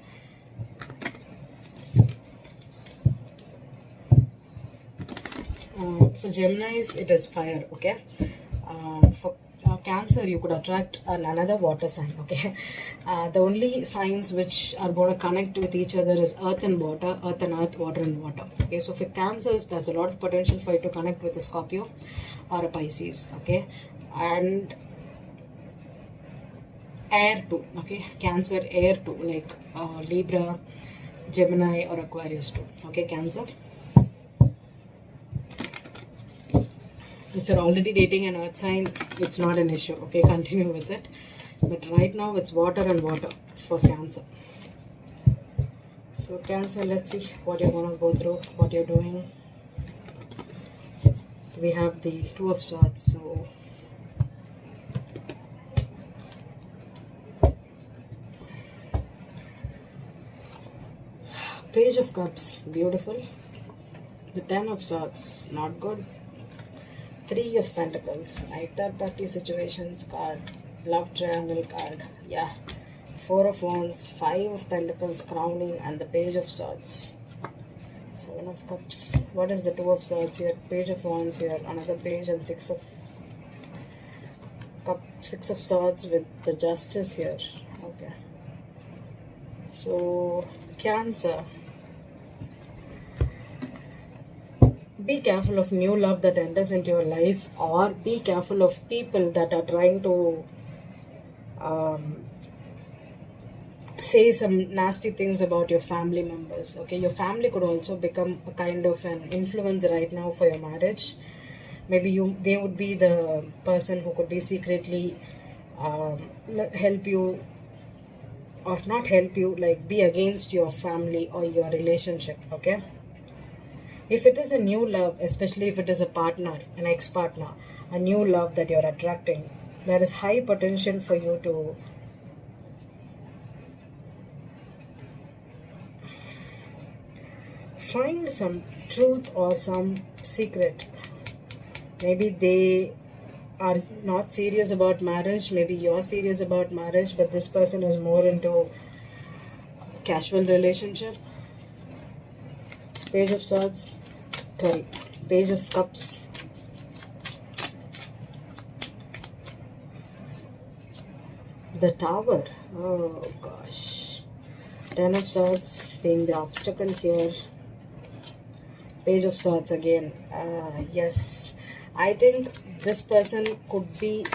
A: For Geminis, it is fire. Okay, for Cancer, you could attract another water sign. Okay, the only signs which are going to connect with each other is earth and water, earth and earth, water and water. Okay, so for Cancers, there's a lot of potential for you to connect with a Scorpio or a Pisces. Okay, and air too. Okay, Cancer, air too, like Libra, Gemini or Aquarius too. Okay, Cancer. If you're already dating an earth sign, it's not an issue. Okay, continue with it. But right now it's water and water for Cancer. So Cancer, let's see what you're going to go through, what you're doing. We have the Two of Swords. So Page of Cups, beautiful. The Ten of Swords, not good. Three of Pentacles, like third party situations card, love triangle card, yeah. Four of Wands, Five of Pentacles crowning, and the Page of Swords. Seven of Cups. What is the Two of Swords here? Page of Wands here, another page, and Six of Swords with the Justice here. Okay. So Cancer, be careful of new love that enters into your life, or be careful of people that are trying to say some nasty things about your family members. Okay, your family could also become a kind of an influence right now for your marriage. Maybe they would be the person who could be secretly help you, or not help you, like be against your family or your relationship. Okay, if it is a new love, especially if it is a partner, an ex-partner, a new love that you're attracting, there is high potential for you to find some truth or some secret. Maybe they are not serious about marriage, maybe you're serious about marriage, but this person is more into casual relationship. Page of Swords, sorry, Page of Cups, the Tower, oh gosh, Ten of Swords being the obstacle here, Page of Swords again. Yes, I think this person could be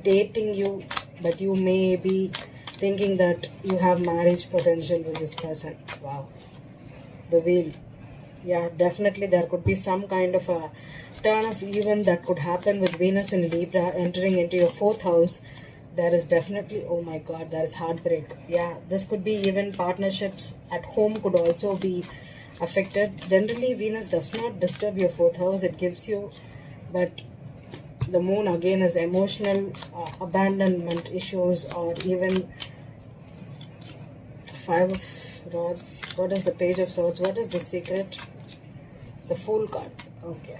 A: dating you, but you may be thinking that you have marriage potential with this person. Wow, the Wheel. Yeah, definitely there could be some kind of a turn of event that could happen with Venus in Libra entering into your 4th house. There is definitely, oh my god, there is heartbreak. Yeah, this could be even partnerships at home could also be affected. Generally, Venus does not disturb your 4th house, it gives you, but the Moon again is emotional abandonment issues, or even Five of Rods. What is the Page of Swords? What is the secret? The Fool card. Okay.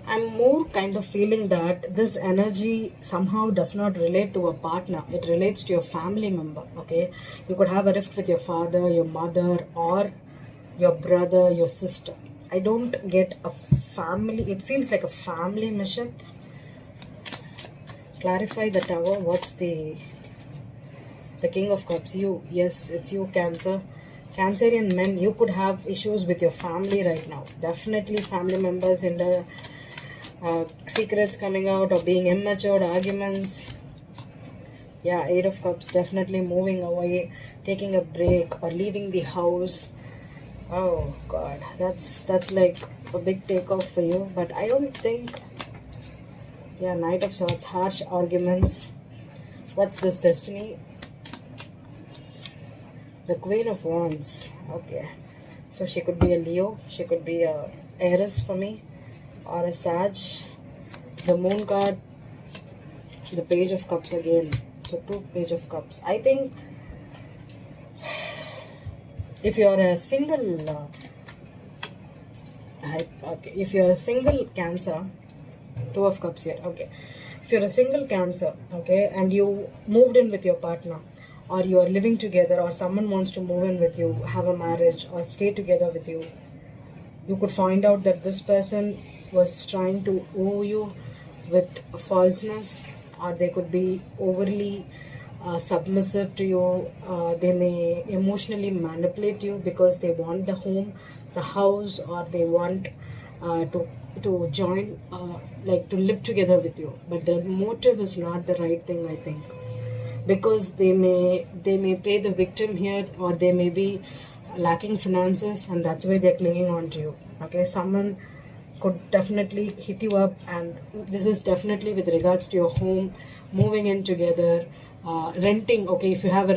A: I'm more kind of feeling that this energy somehow does not relate to a partner. It relates to your family member, okay? You could have a rift with your father, your mother, or your brother, your sister. I don't get a family. It feels like a family mission. Clarify the Tower. What's the King of Cups? You. Yes, it's you, Cancer. Cancerian men, you could have issues with your family right now. Definitely family members in the secrets coming out, or being immature, arguments. Yeah, Eight of Cups, definitely moving away, taking a break, or leaving the house. Oh God, that's like a big takeoff for you. But I don't think. Yeah, Knight of Swords, harsh arguments. What's this, Destiny? The Queen of Wands. Okay, so she could be a Leo, she could be a Aries for me, or a Sag. The Moon card, the Page of Cups again. So 2 Page of Cups. I think if you're a single, okay, if you're a single Cancer, 2 of Cups here. Okay, if you're a single Cancer, okay, and you moved in with your partner, or you are living together, or someone wants to move in with you, have a marriage, or stay together with you, you could find out that this person was trying to owe you with falseness, or they could be overly submissive to you. They may emotionally manipulate you because they want the home, the house, or they want to join, like to live together with you. But the motive is not the right thing, I think, because they may play the victim here, or they may be lacking finances, and that's why they're clinging on to you. Okay, someone could definitely hit you up, and this is definitely with regards to your home, moving in together, renting. Okay, if you have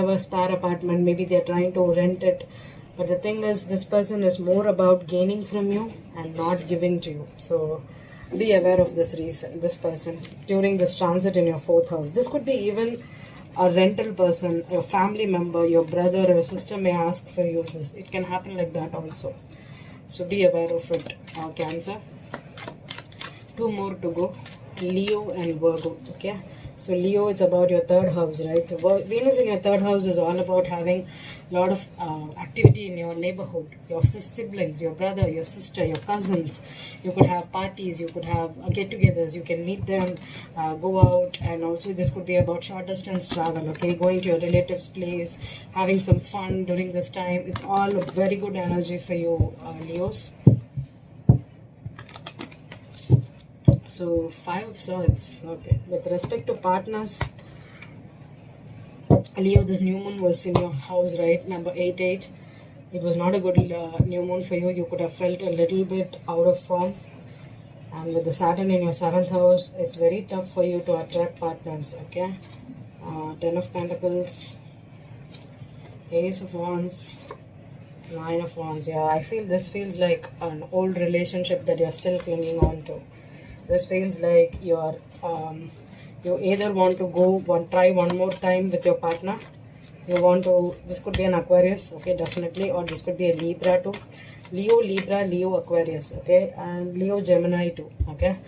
A: a spare apartment, maybe they're trying to rent it. But the thing is, this person is more about gaining from you and not giving to you. So be aware of this person during this transit in your 4th house. This could be even a rental person, your family member, your brother or your sister may ask for you. It can happen like that also. So be aware of it, Cancer. 2 more to go. Leo and Virgo. Okay, so Leo, it's about your 3rd house, right? So Venus in your 3rd house is all about having a lot of activity in your neighborhood, your siblings, your brother, your sister, your cousins. You could have parties, you could have get-togethers, you can meet them, go out, and also this could be about short distance travel, okay, going to your relative's place, having some fun during this time. It's all a very good energy for you, Leos. So 5 of Swords. Okay, with respect to partners, Leo, this new moon was in your house, right? Number 88. It was not a good new moon for you. You could have felt a little bit out of form. And with the Saturn in your 7th house, it's very tough for you to attract partners, okay? 10 of Pentacles, Ace of Wands, 9 of Wands. Yeah, I feel this feels like an old relationship that you're still clinging on to. This feels like you either want to try one more time with your partner. This could be an Aquarius, okay, definitely, or this could be a Libra too. Leo, Libra, Leo, Aquarius, okay, and Leo, Gemini too, okay.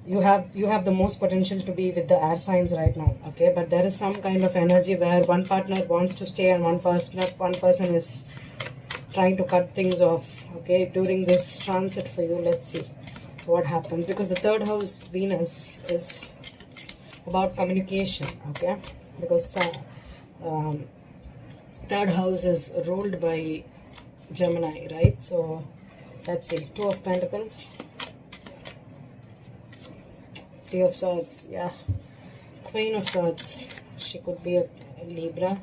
A: You have the most potential to be with the air signs right now, okay, but there is some kind of energy where one partner wants to stay and one person is trying to cut things off, okay, during this transit for you. Let's see what happens, because the 3rd house Venus is about communication, okay, because 3rd house is ruled by Gemini, right? So let's see, 2 of Pentacles, 3 of Swords, yeah, Queen of Swords, she could be a Libra,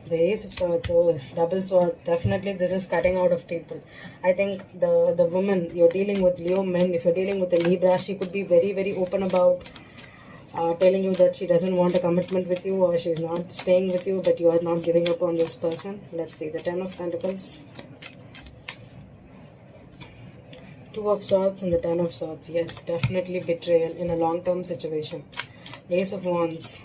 A: the Ace of Swords, oh, double sword, definitely this is cutting out of people. I think the woman, you're dealing with Leo men, if you're dealing with a Libra, she could be very, very open about telling you that she doesn't want a commitment with you, or she's not staying with you, but you are not giving up on this person. Let's see, the 10 of Pentacles, 2 of Swords, and the 10 of Swords. Yes, definitely betrayal in a long-term situation. Ace of Wands,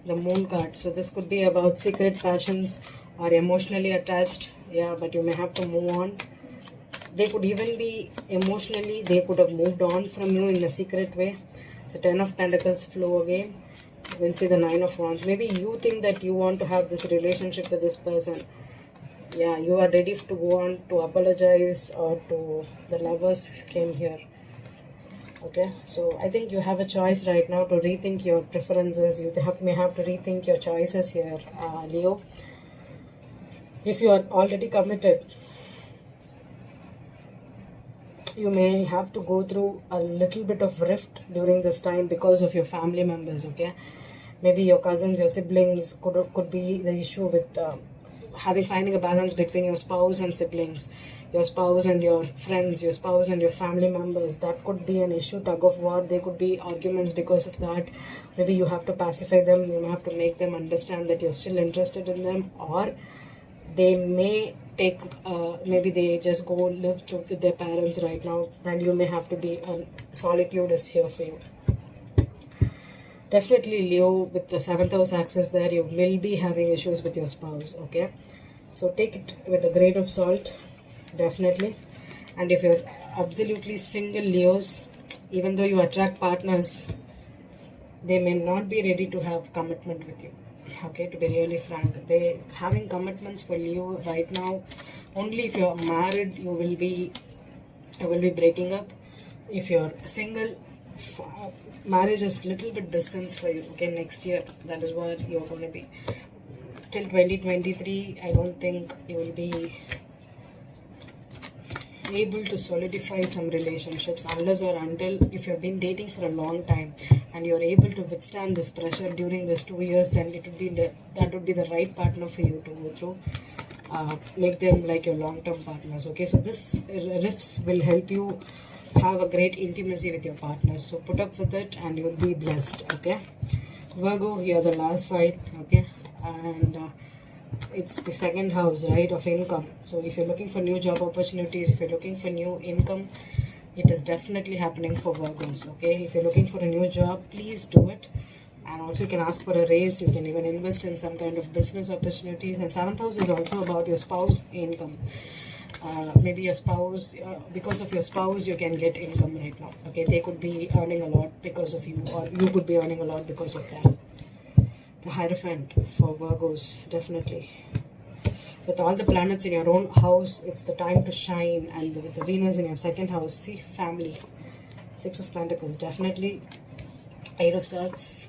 A: the Moon card. So this could be about secret passions or emotionally attached. Yeah, but you may have to move on. They could even be emotionally, they could have moved on from you in a secret way. The 10 of Pentacles flow again. We'll see the 9 of Wands. Maybe you think that you want to have this relationship with this person. Yeah, you are ready to go on to apologize, or to, the Lovers came here. Okay, so I think you have a choice right now to rethink your preferences. You may have to rethink your choices here, Leo. If you are already committed, you may have to go through a little bit of rift during this time because of your family members, okay? Maybe your cousins, your siblings could be the issue with finding a balance between your spouse and siblings, your spouse and your friends, your spouse and your family members. That could be an issue, tug of war. There could be arguments because of that. Maybe you have to pacify them. You have to make them understand that you're still interested in them, or they may take, maybe they just go live with their parents right now, and you may have to be, solitude is here for you. Definitely, Leo, with the 7th house access there, you will be having issues with your spouse, okay? So take it with a grain of salt, definitely. And if you're absolutely single, Leos, even though you attract partners, they may not be ready to have commitment with you, okay? To be really frank, they having commitments for Leo right now. Only if you're married, you will be breaking up. If you're single, marriage is little bit distance for you, okay? Next year, that is where you're going to be. Till 2023, I don't think you will be able to solidify some relationships, unless or until, if you've been dating for a long time and you're able to withstand this pressure during this 2 years, then it would be that would be the right partner for you to go through. Make them like your long-term partners, okay? So this rifts will help you have a great intimacy with your partners. So put up with it and you'll be blessed, okay? Virgo, you're the last side, okay? And it's the 2nd house, right, of income. So if you're looking for new job opportunities, if you're looking for new income, it is definitely happening for Virgos, okay? If you're looking for a new job, please do it. And also you can ask for a raise. You can even invest in some kind of business opportunities. And 7th house is also about your spouse income. Maybe your spouse, because of your spouse, you can get income right now, okay? They could be earning a lot because of you, or you could be earning a lot because of them. The Hierophant for Virgos, definitely. With all the planets in your own house, it's the time to shine. And with the Venus in your 2nd house, see, family. 6 of Pentacles, definitely. 8 of Swords,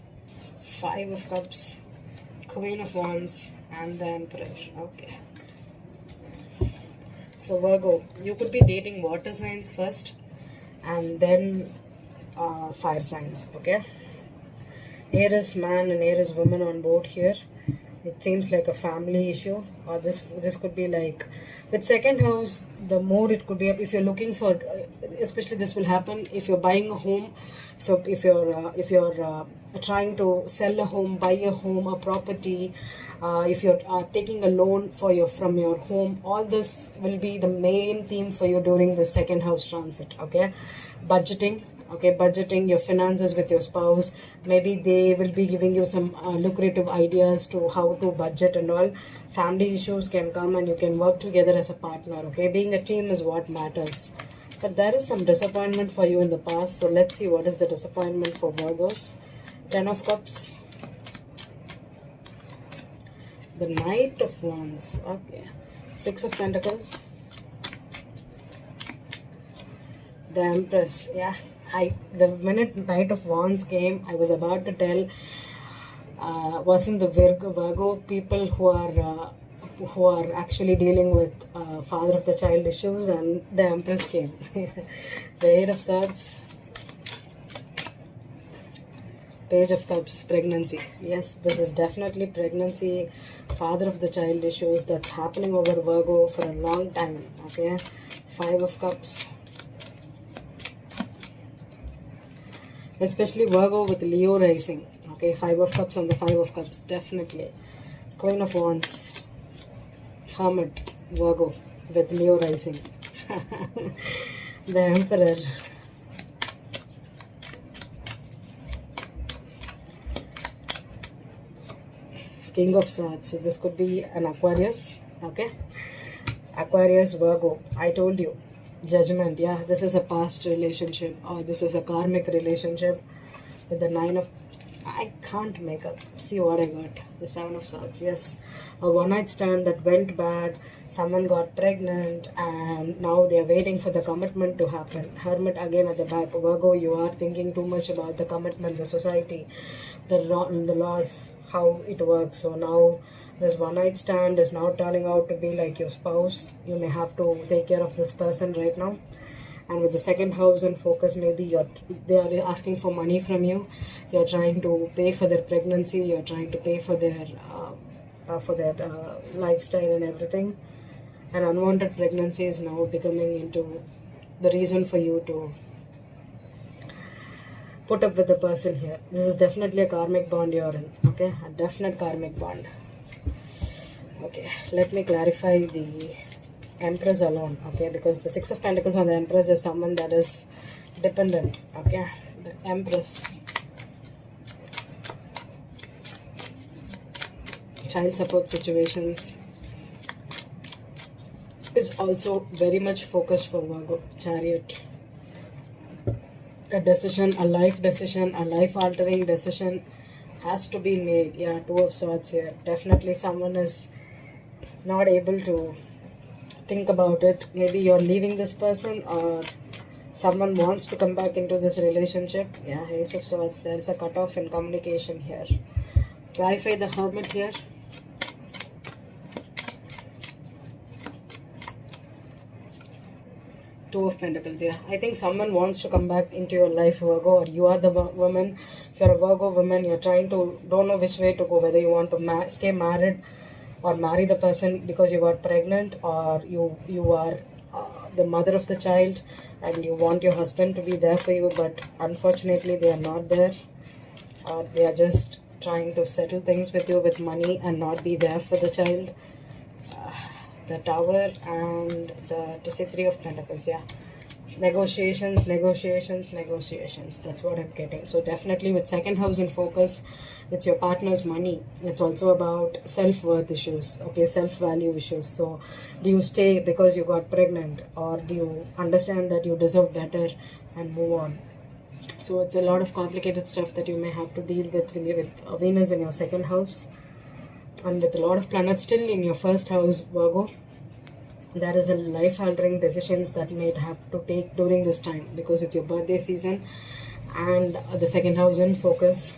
A: 5 of Cups, Queen of Wands, and the Emperor, okay? So Virgo, you could be dating water signs first, and then fire signs, okay? Aries man and Aries woman on board here. It seems like a family issue, or this could be like, with 2nd house, the more it could be, if you're looking for, especially this will happen if you're buying a home, if you're trying to sell a home, buy a home, a property, if you're taking a loan from your home. All this will be the main theme for you during the 2nd house transit, okay? Budgeting, okay? Budgeting your finances with your spouse. Maybe they will be giving you some lucrative ideas to how to budget and all. Family issues can come and you can work together as a partner, okay? Being a team is what matters. But there is some disappointment for you in the past. So let's see what is the disappointment for Virgos. 10 of Cups. The Knight of Wands, okay. 6 of Pentacles. The Empress, yeah. The minute Knight of Wands came, I was about to tell, wasn't the Virgo people who are actually dealing with father of the child issues, and the Empress came. The 8 of Swords. Page of Cups, pregnancy. Yes, this is definitely pregnancy, father of the child issues that's happening over Virgo for a long time, okay? 5 of Cups. Especially Virgo with Leo rising, okay? 5 of Cups on the 5 of Cups, definitely. Queen of Wands. Hermit, Virgo with Leo rising. The Emperor. King of Swords. So this could be an Aquarius, okay? Aquarius, Virgo. I told you, Judgment. Yeah, this is a past relationship, or this was a karmic relationship with the 9 of... I can't make up. See what I got. The 7 of Swords. Yes. A one-night stand that went bad. Someone got pregnant and now they are waiting for the commitment to happen. Hermit again at the back. Virgo, you are thinking too much about the commitment, the society, the laws, how it works. So now this one-night stand is now turning out to be like your spouse. You may have to take care of this person right now. And with the second house and focus, maybe they are asking for money from you. You're trying to pay for their pregnancy. You're trying to pay for their lifestyle and everything. An unwanted pregnancy is now becoming into the reason for you to put up with the person here. This is definitely a karmic bond you're in. Okay, a definite karmic bond. Okay, let me clarify the Empress alone, okay, because the 6 of Pentacles on the Empress is someone that is dependent, okay. The Empress, child support situations is also very much focused for Virgo. Chariot, a decision, a life decision, a life altering decision has to be made. Yeah, 2 of Swords here. Definitely someone is not able to think about it. Maybe you're leaving this person, or someone wants to come back into this relationship. Yeah, Ace of Swords. There is a cutoff in communication here. Clarify the Hermit here. Two of Pentacles. Yeah, I think someone wants to come back into your life, Virgo, or you are the woman. If you're a Virgo woman, you're trying to, don't know which way to go, whether you want to stay married or marry the person because you got pregnant, or you are the mother of the child and you want your husband to be there for you, but unfortunately they are not there, or they are just trying to settle things with you with money and not be there for the child. The Tower and the 3 of Pentacles. Yeah, negotiations, that's what I'm getting. So definitely with second house in focus, it's your partner's money. It's also about self-worth issues, okay, self-value issues. So do you stay because you got pregnant, or do you understand that you deserve better and move on? So it's a lot of complicated stuff that you may have to deal with Venus in your second house, and with a lot of planets still in your first house, Virgo. There is a life-altering decisions that may have to take during this time, because it's your birthday season and the second house in focus.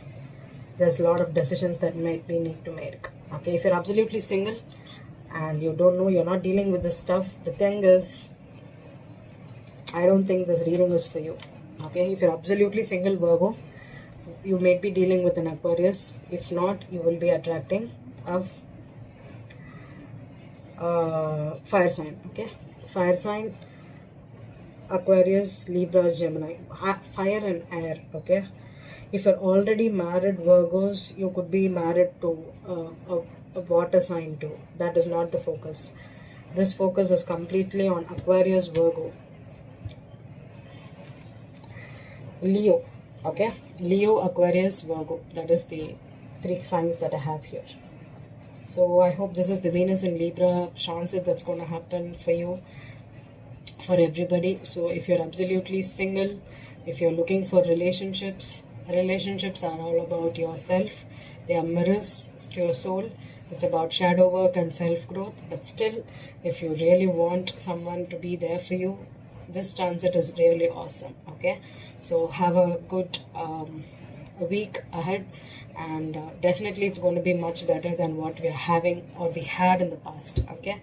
A: There's a lot of decisions that might be need to make. Okay, if you're absolutely single and you don't know, you're not dealing with this stuff, the thing is, I don't think this reading is for you. Okay, if you're absolutely single, Virgo, you may be dealing with an Aquarius. If not, you will be attracting a fire sign. Okay, fire sign, Aquarius, Libra, Gemini, fire and air. Okay, if you're already married, Virgos, you could be married to a water sign too. That is not the focus. This focus is completely on Aquarius, Virgo, Leo. Okay, Leo, Aquarius, Virgo. That is the 3 signs that I have here. So I hope this is the Venus in Libra transit that's going to happen for you, for everybody. So if you're absolutely single, if you're looking for relationships are all about yourself. They are mirrors to your soul. It's about shadow work and self-growth. But still, if you really want someone to be there for you, this transit is really awesome. Okay, so have a good week ahead, and definitely it's going to be much better than what we are having or we had in the past. Okay,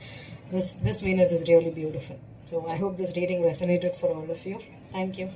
A: this Venus is really beautiful. So I hope this reading resonated for all of you. Thank you.